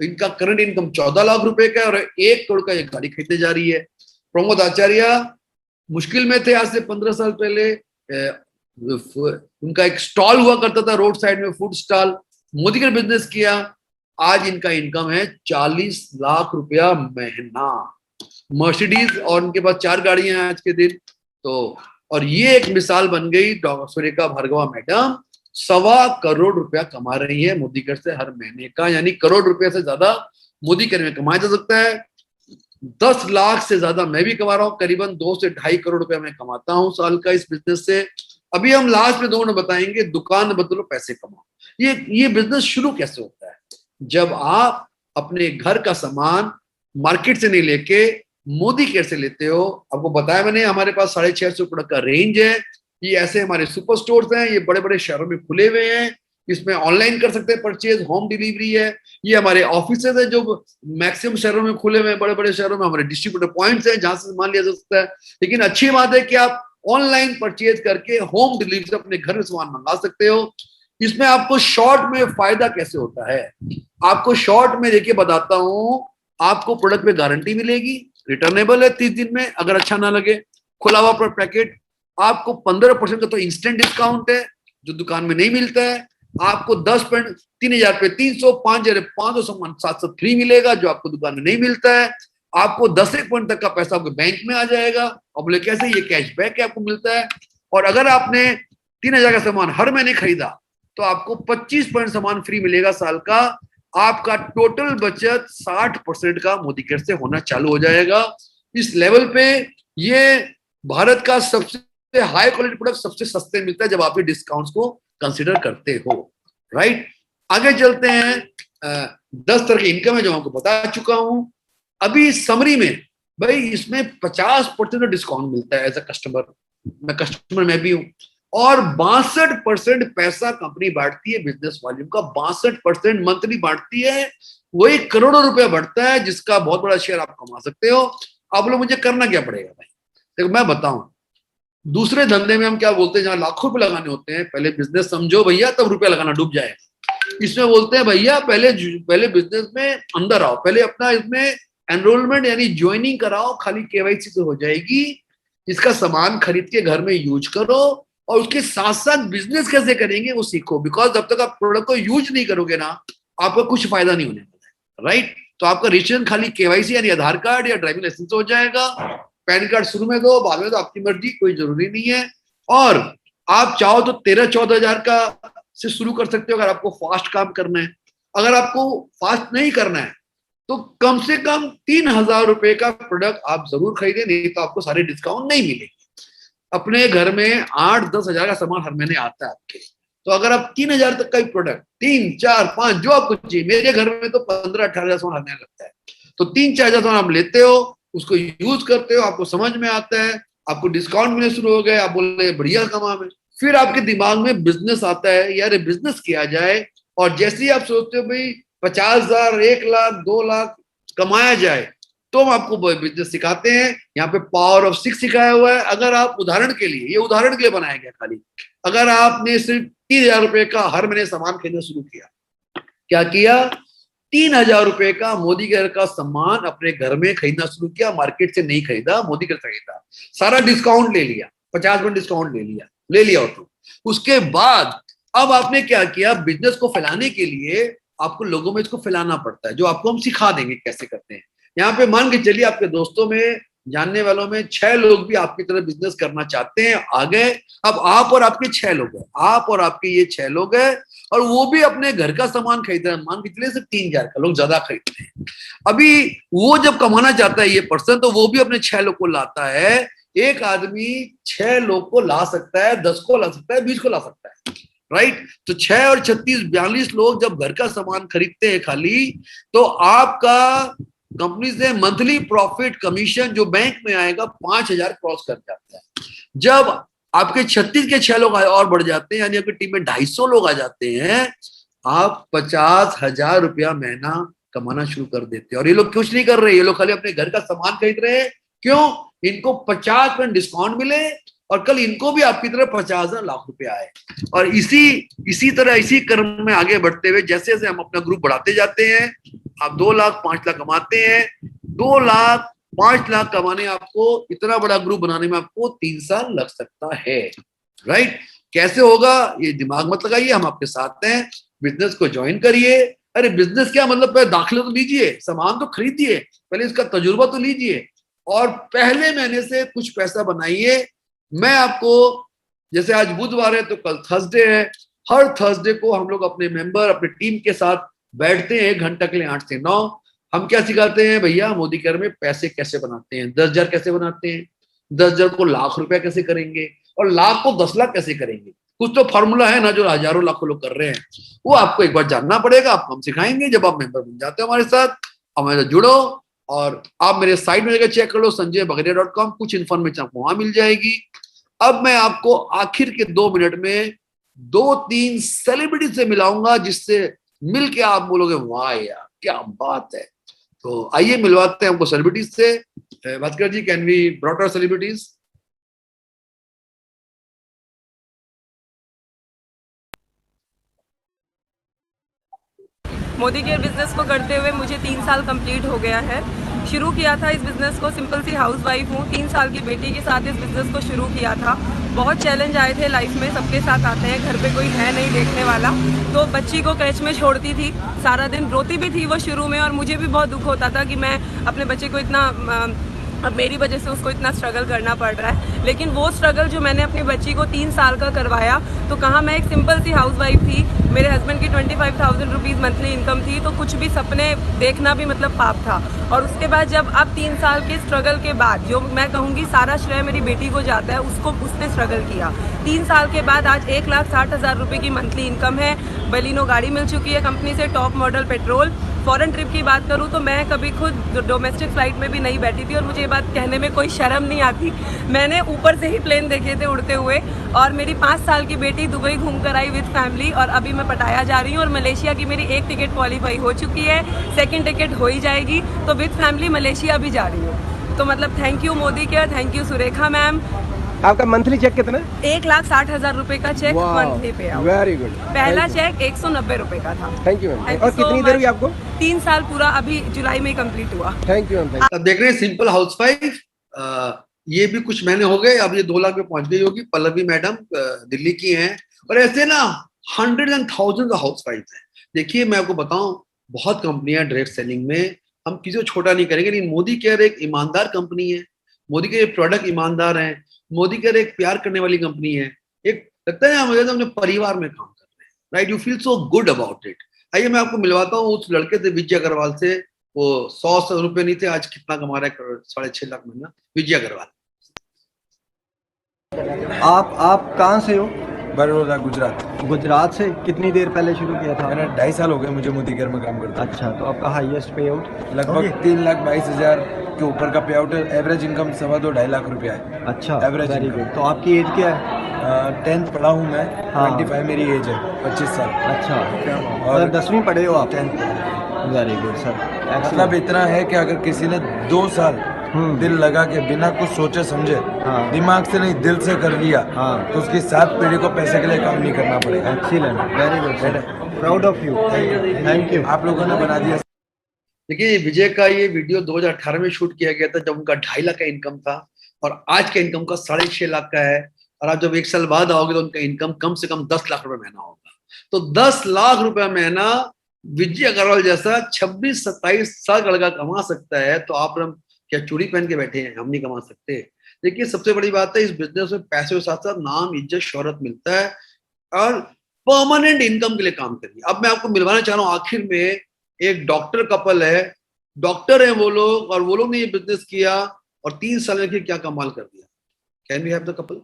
Speaker 4: इनका करंट इनकम 14 लाख रुपए का है और 1 करोड़ का ये गाड़ी खरीदने जा रही है। प्रमोद आचार्य मुश्किल में थे आज से 15 साल पहले, उनका एक स्टॉल हुआ करता था रोड साइड में, फूड स्टॉल, मोदी का बिजनेस किया। आज इनका इनकम है 40 लाख रुपया महीना। मर्सिडीज, और उनके पास 4 गाड़ियां हैं आज के दिन। तो और ये एक मिसाल बन गई, डॉक्टर सुरेखा भार्गवा मैडम 1.25 करोड़ रुपया कमा रही है मोदी कर से हर महीने का, यानी करोड़ रुपया से ज्यादा मोदी कर में कमाया जा सकता है। 10 लाख से ज्यादा मैं भी कमा रहा हूँ, करीबन 2 से 2.5 करोड़ रुपया मैं कमाता हूँ साल का इस बिजनेस से। अभी हम लास्ट में 2 मिनट बताएंगे, दुकान बदलो पैसे कमाओ। ये बिजनेस शुरू कैसे होता है? जब आप अपने घर का सामान मार्केट से नहीं लेके मोदी केयर से लेते हो। आपको बताया मैंने, हमारे पास 650 प्रोडक्ट का रेंज है। ये ऐसे हमारे सुपर स्टोर्स हैं, ये बड़े बड़े शहरों में खुले हुए हैं। इसमें ऑनलाइन कर सकते हैं परचेज, होम डिलीवरी है। ये हमारे ऑफिस है जो मैक्सिमम शहरों में खुले हुए हैं, बड़े बड़े शहरों में हमारे डिस्ट्रीब्यूटर पॉइंट्स हैं जहां से सामान लिया जा सकता है। लेकिन अच्छी बात है कि आप ऑनलाइन परचेज करके होम डिलीवरी से अपने घर में सामान मंगा सकते हो। इसमें आपको शॉर्ट में फायदा कैसे होता है, आपको शॉर्ट में देखिए बताता हूं। आपको प्रोडक्ट में गारंटी मिलेगी, रिटर्नेबल है 30 दिन में अगर अच्छा ना लगे, खुला हुआ पैकेट। आपको 15% का तो इंस्टेंट डिस्काउंट है जो दुकान में नहीं मिलता है। आपको 3,000 पे 300, 5,500 सामान 700 फ्री मिलेगा जो आपको दुकान में नहीं मिलता है। आपको 10 पॉइंट तक का पैसा आपके बैंक में आ जाएगा। और बोले कैसे? ये कैशबैक आपको मिलता है। और अगर आपने 3,000 का सामान हर महीने खरीदा तो आपको 25% सामान फ्री मिलेगा साल का। आपका टोटल बचत 60% का मोदी केयर से होना चालू हो जाएगा। इस लेवल पे ये भारत का सबसे हाई क्वालिटी प्रोडक्ट सबसे सस्ते मिलता है जब आप ये डिस्काउंट्स को कंसिडर करते हो, राइट। आगे चलते हैं। 10 तरह की इनकम है जो आपको बता चुका हूं। अभी समरी में भाई इसमें 50% डिस्काउंट मिलता है एज अ कस्टमर। मैं कस्टमर में भी हूं। और 62% पैसा कंपनी बांटती है बिजनेस वॉल्यूम का, 62% मंथली बांटती है। वही करोड़ों रुपया बढ़ता है जिसका बहुत बड़ा शेयर आप कमा सकते हो। आप लोग मुझे करना क्या पड़ेगा भाई, देखो मैं बताऊं। दूसरे धंधे में हम क्या बोलते हैं, जहां लाखों रुपए लगाने होते हैं, पहले बिजनेस समझो भैया तब रुपया लगाना डूब जाएगा। इसमें बोलते हैं भैया पहले बिजनेस में अंदर आओ, पहले अपना इसमें एनरोलमेंट यानी ज्वाइनिंग कराओ, खाली केवाईसी से हो जाएगी। इसका सामान खरीद के घर में यूज करो और उसके साथ साथ बिजनेस कैसे करेंगे वो सीखो। बिकॉज जब तक आप प्रोडक्ट को यूज नहीं करोगे ना, आपका कुछ फायदा नहीं होने वाला है, राइट। तो आपका रजिस्ट्रेशन खाली केवाईसी यानी आधार कार्ड या ड्राइविंग लाइसेंस हो जाएगा। पैन कार्ड शुरू में दो, बाद में तो आपकी मर्जी, कोई जरूरी नहीं है। और आप चाहो तो 13-14 हजार का से शुरू कर सकते हो अगर आपको फास्ट काम करना है। अगर आपको फास्ट नहीं करना है तो कम से कम 3,000 रुपए का प्रोडक्ट आप जरूर खरीदें, नहीं तो आपको सारे डिस्काउंट नहीं मिलेंगे। अपने घर में 8-10 हजार का सामान हर महीने आता है आपके, तो अगर आप 3,000 तक का प्रोडक्ट 3, 4, 5 जो आपको चाहिए, मेरे घर में तो 15-18 हजार सामान हर महीने लगता है, तो 3-4 हजार सामान आप लेते हो, उसको यूज करते हो, आपको समझ में आता है, आपको डिस्काउंट मिलने शुरू हो गए, आप बोल रहे बढ़िया कमा में। फिर आपके दिमाग में बिजनेस आता है, यार बिजनेस किया जाए। और जैसे ही आप सोचते हो भाई 50,000, 1 लाख, 2 लाख कमाया जाए, तो हम आपको बिजनेस सिखाते हैं। यहाँ पे पावर ऑफ 6 सिखाया हुआ है। अगर आप उदाहरण के लिए, ये उदाहरण के लिए बनाया गया खाली, अगर आपने सिर्फ 3,000 रुपए का हर महीने सामान खरीदना शुरू किया, क्या किया, 3,000 रुपए का मोदी घर का सामान अपने घर में खरीदना शुरू किया, मार्केट से नहीं खरीदा, मोदी घर से खरीदा, सारा डिस्काउंट ले लिया, 50% डिस्काउंट ले लिया तो उसके बाद अब आपने क्या किया, बिजनेस को फैलाने के लिए आपको लोगों में इसको फैलाना पड़ता है, जो आपको हम सिखा देंगे कैसे करते हैं। यहाँ पे मान के चलिए आपके दोस्तों में, जानने वालों में 6 लोग भी आपकी तरह बिजनेस करना चाहते हैं, आ गए। अब आप और आपके 6 लोग हैं, आप और आपके ये 6 लोग हैं, और वो भी अपने घर का सामान खरीद रहे हैं। मान के चलिए सिर्फ 3,000 का, लोग ज्यादा खरीदते हैं। अभी वो जब कमाना चाहता है ये पर्सन, तो वो भी अपने 6 लोग को लाता है। एक आदमी 6 लोग को ला सकता है, 10 को ला सकता है, 20 को ला सकता है, राइट। तो 6 और 36, 42 लोग जब घर का सामान खरीदते हैं खाली, तो आपका कंपनी से मंथली प्रॉफिट कमीशन जो बैंक में आएगा 5,000 क्रॉस कर जाता है। जब आपके 36 के 6 लोग और बढ़ जाते हैं, यानी आपकी टीम में 250 लोग आ जाते हैं, आप 50,000 रुपया महीना कमाना शुरू कर देते हैं। और ये लोग कुछ नहीं कर रहे, ये लोग खाली अपने घर का सामान खरीद रहे हैं। क्यों? इनको 50% डिस्काउंट मिले और कल इनको भी आपकी तरह 50,000 लाख रुपए आए। और इसी तरह इसी क्रम में आगे बढ़ते हुए जैसे जैसे हम अपना ग्रुप बढ़ाते जाते हैं, आप 2 लाख 5 लाख कमाते हैं, 2 लाख 5 लाख कमाने आपको, इतना बड़ा ग्रुप बनाने में आपको 3 साल लग सकता है, राइट। कैसे होगा ये दिमाग मत लगाइए, हम आपके साथ हैं। बिजनेस को ज्वाइन करिए। अरे बिजनेस क्या मतलब, पहले दाखिला तो लीजिए, सामान तो खरीदिए, पहले इसका तजुर्बा तो लीजिए, और पहले महीने से कुछ पैसा बनाइए। मैं आपको, जैसे आज बुधवार है तो कल थर्सडे है, हर थर्सडे को हम लोग अपने मेंबर, अपने टीम के साथ बैठते हैं 1 घंटा के लिए, 8 से 9। हम क्या सिखाते हैं भैया, मोदी केयर में पैसे कैसे बनाते हैं, 10,000 कैसे बनाते हैं, 10,000 को लाख रुपया कैसे करेंगे, और लाख को 10 लाख कैसे करेंगे। कुछ तो फॉर्मूला है ना जो हजारों लाखों लोग कर रहे हैं, वो आपको एक बार जानना पड़ेगा। आपको हम सिखाएंगे। जब आप मेंबर बन जाते हो हमारे साथ, हमारे साथ जुड़ो, और आप मेरे साइट में जाकर चेक कर लो, sanjaybagaria.com, कुछ इन्फॉर्मेशन आपको वहां मिल जाएगी। अब मैं आपको आखिर के 2 मिनट में 2-3 सेलिब्रिटी से मिलाऊंगा, जिससे मिलके आप बोलोगे वाह यार क्या बात है। तो आइए मिलवाते हैं हमको सेलिब्रिटीज से। Bhaskar ji, can we brought our celebrities?
Speaker 8: Modi care business को करते हुए मुझे 3 साल कंप्लीट हो गया है। शुरू किया था इस बिज़नेस को, सिंपल सी हाउसवाइफ हूँ, 3 साल की बेटी के साथ इस बिज़नेस को शुरू किया था। बहुत चैलेंज आए थे लाइफ में, सबके साथ आते हैं, घर पे कोई है नहीं देखने वाला, तो बच्ची को क्रैच में छोड़ती थी, सारा दिन रोती भी थी वो शुरू में, और मुझे भी बहुत दुख होता था कि मैं अपने बच्चे को इतना अब मेरी वजह से उसको इतना स्ट्रगल करना पड़ रहा है। लेकिन वो स्ट्रगल जो मैंने अपनी बच्ची को 3 साल का करवाया, तो कहाँ मैं एक सिंपल सी हाउसवाइफ थी, मेरे हस्बैंड की 25,000 रुपीज़ मंथली इनकम थी, तो कुछ भी सपने देखना भी मतलब पाप था। और उसके बाद जब अब 3 साल के स्ट्रगल के बाद, जो मैं कहूँगी सारा श्रेय मेरी बेटी को जाता है, उसने स्ट्रगल किया। 3 साल के बाद आज 1,60,000 रुपये की मंथली इनकम है, बलिनो गाड़ी मिल चुकी है कंपनी से, top model petrol. Foreign trip की बात करूँ तो मैं कभी खुद डोमेस्टिक फ़्लाइट में भी नहीं बैठी थी, और मुझे ये बात कहने में कोई शर्म नहीं आती। मैंने ऊपर से ही प्लेन देखे थे उड़ते हुए, और मेरी 5 साल की बेटी दुबई घूम कर आई विद फैमिली, और अभी मैं पटाया जा रही हूँ, और मलेशिया की मेरी 1 टिकट क्वालिफाई हो चुकी है, 2nd टिकट हो ही जाएगी, तो विद फैमिली मलेशिया भी जा रही हूँ। तो मतलब thank you Modi care, thank you Surekha ma'am.
Speaker 9: आपका मंथली चेक कितना?
Speaker 8: 1,60,000 रुपए का चेक मंथली पे आउट।
Speaker 9: Very good.
Speaker 8: पहला चेक 190 रुपए का था।
Speaker 9: Thank you ma'am.
Speaker 8: Thank
Speaker 9: और
Speaker 8: you
Speaker 9: कितनी
Speaker 8: so
Speaker 9: देर हुई
Speaker 8: much।
Speaker 9: आपको?
Speaker 8: 3 साल पूरा अभी जुलाई में कंप्लीट हुआ।
Speaker 9: Thank you ma'am.
Speaker 4: अब देख रहे हैं सिंपल हाउसवाइफ, ये भी कुछ महीने हो गए, अब ये 2 लाख में पहुंच गई होगी। पल्लवी मैडम दिल्ली की हैं, और ऐसे ना हंड्रेड एंड थाउजेंड हाउसवाइफ हैं। देखिए मैं आपको बताऊं, बहुत कंपनियां डायरेक्ट सेलिंग में, हम किसी को छोटा नहीं करेंगे, लेकिन मोदी केयर एक ईमानदार कंपनी है, मोदी के प्रोडक्ट ईमानदार हैं, मोदी केयर एक प्यार करने वाली कंपनी है। एक लगता है मुझे तो अपने परिवार में काम कर रहे हैं, right, you feel so good about it. आइए मैं आपको मिलवाता हूँ उस लड़के से, विजय अग्रवाल से। वो 100 रुपए नहीं थे, आज कितना कमा रहा है, 6.5 लाख महीना। विजय अग्रवाल।
Speaker 10: आप कहाँ से हो?
Speaker 11: बड़ौदा, गुजरात।
Speaker 10: गुजरात से। कितनी देर पहले शुरू किया था?
Speaker 11: मैंने 2.5 साल हो गए मुझे मोदी केयर में काम करता।
Speaker 10: अच्छा, तो आपका हाईएस्ट पे आउट?
Speaker 11: लगभग 3,22,000 के ऊपर का पे आउट है। एवरेज इनकम 2.5 लाख रुपया है।
Speaker 10: अच्छा,
Speaker 11: एवरेज।
Speaker 10: Very good. तो आपकी एज क्या है?
Speaker 11: 10th पढ़ा हूँ मैं।
Speaker 10: हाँ।
Speaker 11: 25 मेरी एज है, 25 साल।
Speaker 10: अच्छा,
Speaker 11: और
Speaker 10: 10वीं पढ़े हो आप?
Speaker 11: 10th।
Speaker 10: Very good sir.
Speaker 11: मतलब इतना है कि अगर किसी ने 2 साल दिल लगा के बिना कुछ सोचे समझे, दिमाग से नहीं दिल से कर लिया, तो उसकी 7 पीढ़ी को पैसे के लिए काम नहीं करना पड़ेगा।
Speaker 10: Excellent, very good sir, proud of you. Thank you.
Speaker 11: आप लोगों ने बना दिया।
Speaker 4: देखिए विजय का ये वीडियो 2018 में शूट किया गया था, जब उनका 2.5 लाख का इनकम था, और आज का इनकम का 6.5 लाख का है। और आप जब 1 साल बाद आओगे तो उनका इनकम कम से कम 10 लाख रुपए महीना होगा। तो 10 लाख रुपए महीना विजय अग्रवाल जैसा 26-27 साल का लड़का कमा सकता है, तो आप क्या चूड़ी पहन के बैठे हैं? हम नहीं कमा सकते। देखिए सबसे बड़ी बात है, इस बिजनेस में पैसे के साथ साथ नाम, इज्जत, शोहरत मिलता है, और परमानेंट इनकम के लिए काम करिए। अब मैं आपको मिलवाना चाह रहा हूँ आखिर में, एक डॉक्टर कपल है, डॉक्टर है वो लोग, और वो लोग ने ये बिजनेस किया और 3 साल में क्या कमाल कर दिया। Can we have the couple?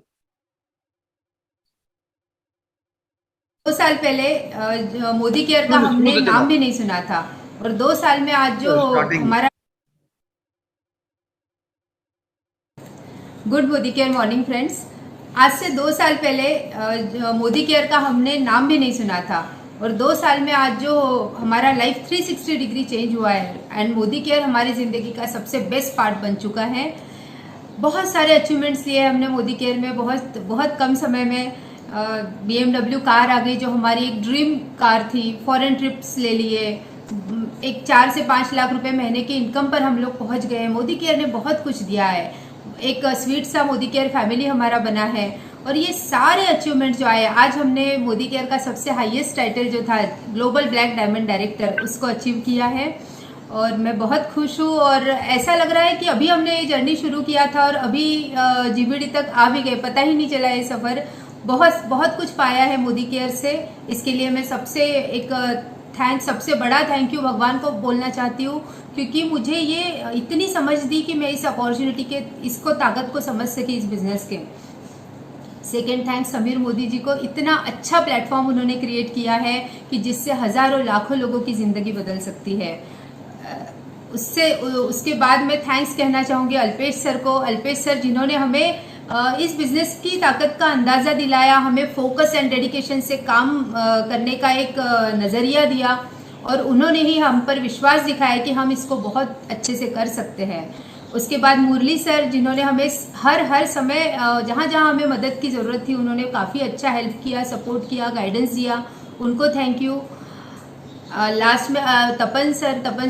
Speaker 12: 2 साल पहले मोदी केयर का हमने नाम भी नहीं सुना था, और 2 साल में आज जो हमारा good Modi care morning friends, आज से 2 साल पहले मोदी केयर का हमने नाम भी नहीं सुना था, और 2 साल में आज जो हमारा लाइफ 360 डिग्री चेंज हुआ है, एंड मोदी केयर हमारी ज़िंदगी का सबसे बेस्ट पार्ट बन चुका है। बहुत सारे अचीवमेंट्स लिए हमने मोदी केयर में। बहुत कम समय में BMW कार आ गई, जो हमारी एक ड्रीम कार थी। फॉरेन ट्रिप्स ले लिए, एक 4 से 5 लाख रुपए महीने की इनकम पर हम लोग पहुंच गए। मोदी केयर ने बहुत कुछ दिया है। एक स्वीट सा मोदी केयर फैमिली हमारा बना है, और ये सारे अचीवमेंट जो आए, आज हमने मोदी केयर का सबसे हाईएस्ट टाइटल जो था ग्लोबल ब्लैक डायमंड डायरेक्टर, उसको अचीव किया है, और मैं बहुत खुश हूँ। और ऐसा लग रहा है कि अभी हमने ये जर्नी शुरू किया था और अभी GBD तक आ भी गए, पता ही नहीं चला ये सफ़र। बहुत कुछ पाया है मोदी केयर से। इसके लिए मैं सबसे बड़ा थैंक यू भगवान को बोलना चाहती हूँ, क्योंकि मुझे ये इतनी समझ दी कि मैं इस अपॉर्चुनिटी के, इसको ताकत को समझ सकी इस बिजनेस के। सेकेंड थैंक्स समीर मोदी जी को, इतना अच्छा प्लेटफॉर्म उन्होंने क्रिएट किया है कि जिससे हज़ारों लाखों लोगों की ज़िंदगी बदल सकती है। उसके बाद मैं थैंक्स कहना चाहूँगी अल्पेश सर को। अल्पेश सर जिन्होंने हमें इस बिज़नेस की ताकत का अंदाज़ा दिलाया, हमें फोकस एंड डेडिकेशन से काम करने का एक नज़रिया दिया, और उन्होंने ही हम पर विश्वास दिखाया कि हम इसको बहुत अच्छे से कर सकते हैं। उसके बाद मुरली सर, जिन्होंने हमें हर समय जहाँ हमें मदद की ज़रूरत थी, उन्होंने काफ़ी अच्छा हेल्प किया, सपोर्ट किया, गाइडेंस दिया, उनको थैंक यू। लास्ट में तपन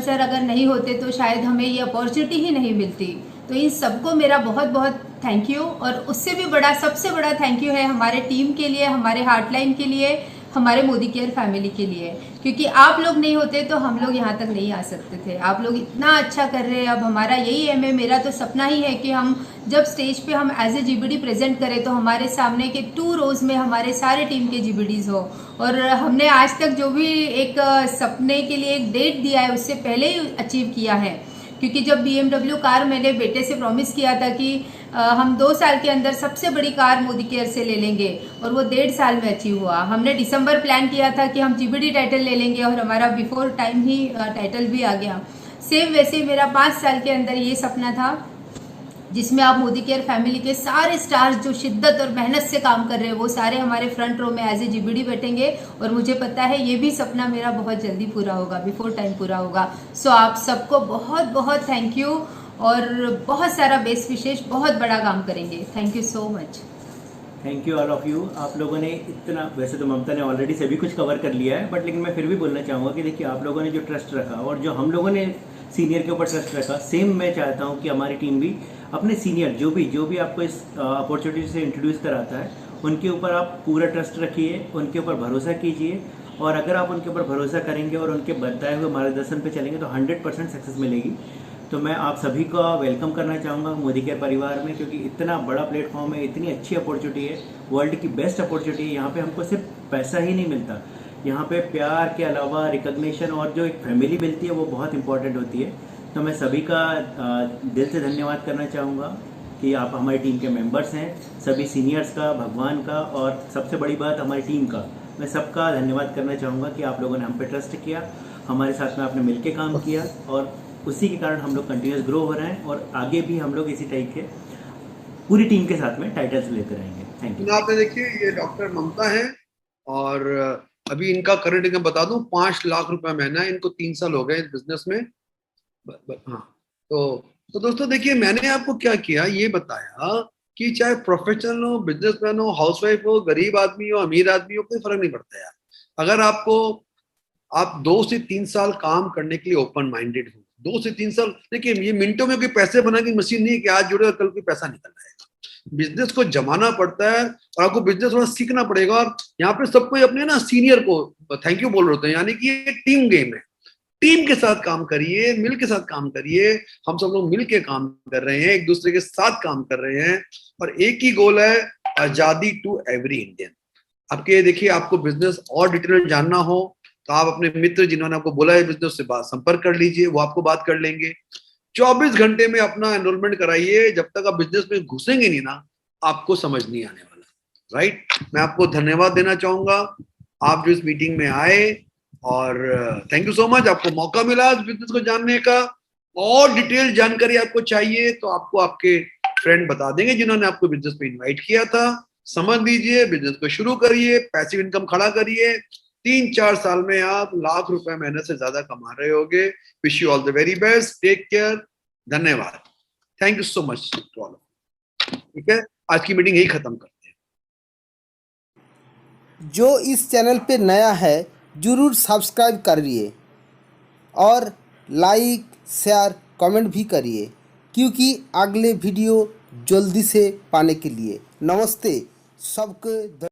Speaker 12: सर अगर नहीं होते तो शायद हमें ये अपॉर्चुनिटी ही नहीं मिलती। तो इन सबको मेरा बहुत थैंक यू। और उससे भी बड़ा, सबसे बड़ा थैंक यू है हमारे टीम के लिए, हमारे हार्टलाइन के लिए, हमारे मोदी केयर फैमिली के लिए, क्योंकि आप लोग नहीं होते तो हम लोग यहाँ तक नहीं आ सकते थे। आप लोग इतना अच्छा कर रहे हैं। अब हमारा यही एम है, मेरा तो सपना ही है कि हम जब स्टेज पे हम एज ए जीबीडी प्रेजेंट करें तो हमारे सामने के 2 रोज़ में हमारे सारे टीम के जीबीडीज हो। और हमने आज तक जो भी एक सपने के लिए एक डेट दिया है उससे पहले ही अचीव किया है, क्योंकि जब BMW कार मैंने बेटे से प्रॉमिस किया था कि हम 2 साल के अंदर सबसे बड़ी कार मोदी केयर से ले लेंगे, और वो 1.5 साल में अचीव हुआ। हमने दिसंबर प्लान किया था कि हम GBD टाइटल ले लेंगे और हमारा बिफोर टाइम ही टाइटल भी आ गया। सेम वैसे ही मेरा 5 साल के अंदर ये सपना था जिसमें आप मोदी केयर फैमिली के सारे स्टार्स जो शिद्दत और मेहनत से काम कर रहे हैं वो सारे हमारे फ्रंट रो में एज ए GBD बैठेंगे, और मुझे पता है ये भी सपना मेरा बहुत जल्दी पूरा होगा, बिफोर टाइम पूरा होगा। सो आप सबको बहुत बहुत थैंक यू, और बहुत सारा बेस्ट विशेष, बहुत बड़ा काम करेंगे। Thank you so much.
Speaker 13: Thank you all of you. आप लोगों ने इतना, वैसे तो ममता ने ऑलरेडी सभी कुछ कवर कर लिया है, बट लेकिन मैं फिर भी बोलना चाहूँगा कि देखिए आप लोगों ने जो ट्रस्ट रखा और जो हम लोगों ने सीनियर के ऊपर ट्रस्ट रखा, सेम मैं चाहता हूँ कि हमारी टीम भी अपने सीनियर जो भी आपको इस अपॉर्चुनिटी से इंट्रोड्यूस कराता है उनके ऊपर आप पूरा ट्रस्ट रखिए, उनके ऊपर भरोसा कीजिए, और अगर आप उनके ऊपर भरोसा करेंगे और उनके बताए हुए मार्गदर्शन पे चलेंगे तो 100% सक्सेस मिलेगी। तो मैं आप सभी का वेलकम करना चाहूँगा मोदी केयर परिवार में, क्योंकि इतना बड़ा प्लेटफॉर्म है, इतनी अच्छी अपॉर्चुनिटी है, वर्ल्ड की बेस्ट अपॉर्चुनिटी है। यहाँ पे हमको सिर्फ पैसा ही नहीं मिलता, यहाँ पे प्यार के अलावा रिकग्निशन और जो एक फैमिली मिलती है वो बहुत इंपॉर्टेंट होती है। तो मैं सभी का दिल से धन्यवाद करना चाहूँगा कि आप हमारी टीम के मेंबर्स हैं, सभी सीनियर्स का, भगवान का, और सबसे बड़ी बात हमारी टीम का। मैं सबका धन्यवाद करना चाहूँगा कि आप लोगों ने हम पे ट्रस्ट किया, हमारे साथ में आपने मिलके काम किया, और उसी के कारण हम लोग कंटिन्यूस ग्रो हो रहे हैं, और आगे भी हम लोग इसी टाइप के पूरी टीम के साथ में टाइटल्स लेते रहेंगे। Thank you.
Speaker 4: आपने देखिए ये डॉक्टर ममता है, और अभी इनका करंट इनकम बता दूं 5 लाख रुपए महीना, इनको 3 साल हो गए इस बिजनेस में। हाँ, तो दोस्तों देखिए, मैंने आपको क्या किया ये बताया कि चाहे प्रोफेशनल हो, बिजनेसमैन हो, हाउसवाइफ हो, गरीब आदमी हो, अमीर आदमी हो, कोई फर्क नहीं पड़ता यार। अगर आप 2 से 3 साल काम करने के लिए ओपन माइंडेड हो, 2 से 3 साल, देखिए ये मिनटों में कोई पैसे बनाने की मशीन नहीं है कि आज जुड़े कल कोई पैसा निकल जाएगा। बिजनेस को जमाना पड़ता है और आपको बिजनेस थोड़ा सीखना पड़ेगा। और यहाँ पे सबको अपने ना सीनियर को थैंक यू बोल रहे होते हैं, यानी कि ये टीम गेम है। टीम के साथ काम करिए, मिल के साथ काम करिए। हम सब लोग मिल के काम कर रहे हैं, एक दूसरे के साथ काम कर रहे हैं, और एक ही गोल है, आजादी टू एवरी इंडियन। आपके देखिए, आपको बिजनेस और डिटेल में जानना हो तो आप अपने मित्र जिन्होंने आपको बोला है बिजनेस से बात संपर्क कर लीजिए, वो आपको बात कर लेंगे। 24 घंटे में अपना एनरोलमेंट कराइए, जब तक आप बिजनेस में घुसेंगे नहीं ना आपको समझ नहीं आने वाला। राइट, मैं आपको धन्यवाद देना चाहूंगा आप जो इस मीटिंग में आए, और थैंक यू सो मच। आपको मौका मिला इस बिजनेस को जानने का, और डिटेल जानकारी आपको चाहिए तो आपको आपके फ्रेंड बता देंगे जिन्होंने आपको बिजनेस पे इनवाइट किया था। समझ लीजिए, बिजनेस को शुरू करिए, पैसिव इनकम खड़ा करिए, 3-4 साल में आप लाख रुपए महीने से ज्यादा कमा रहे होगे। Wish you all the very best, take care, धन्यवाद, thank you so much to all. ठीक है, आज की मीटिंग यही खत्म करते हैं।
Speaker 1: जो इस चैनल पे नया है जरूर सब्सक्राइब करिए, और लाइक शेयर कमेंट भी करिए, क्योंकि अगले वीडियो जल्दी से पाने के लिए। नमस्ते सबको।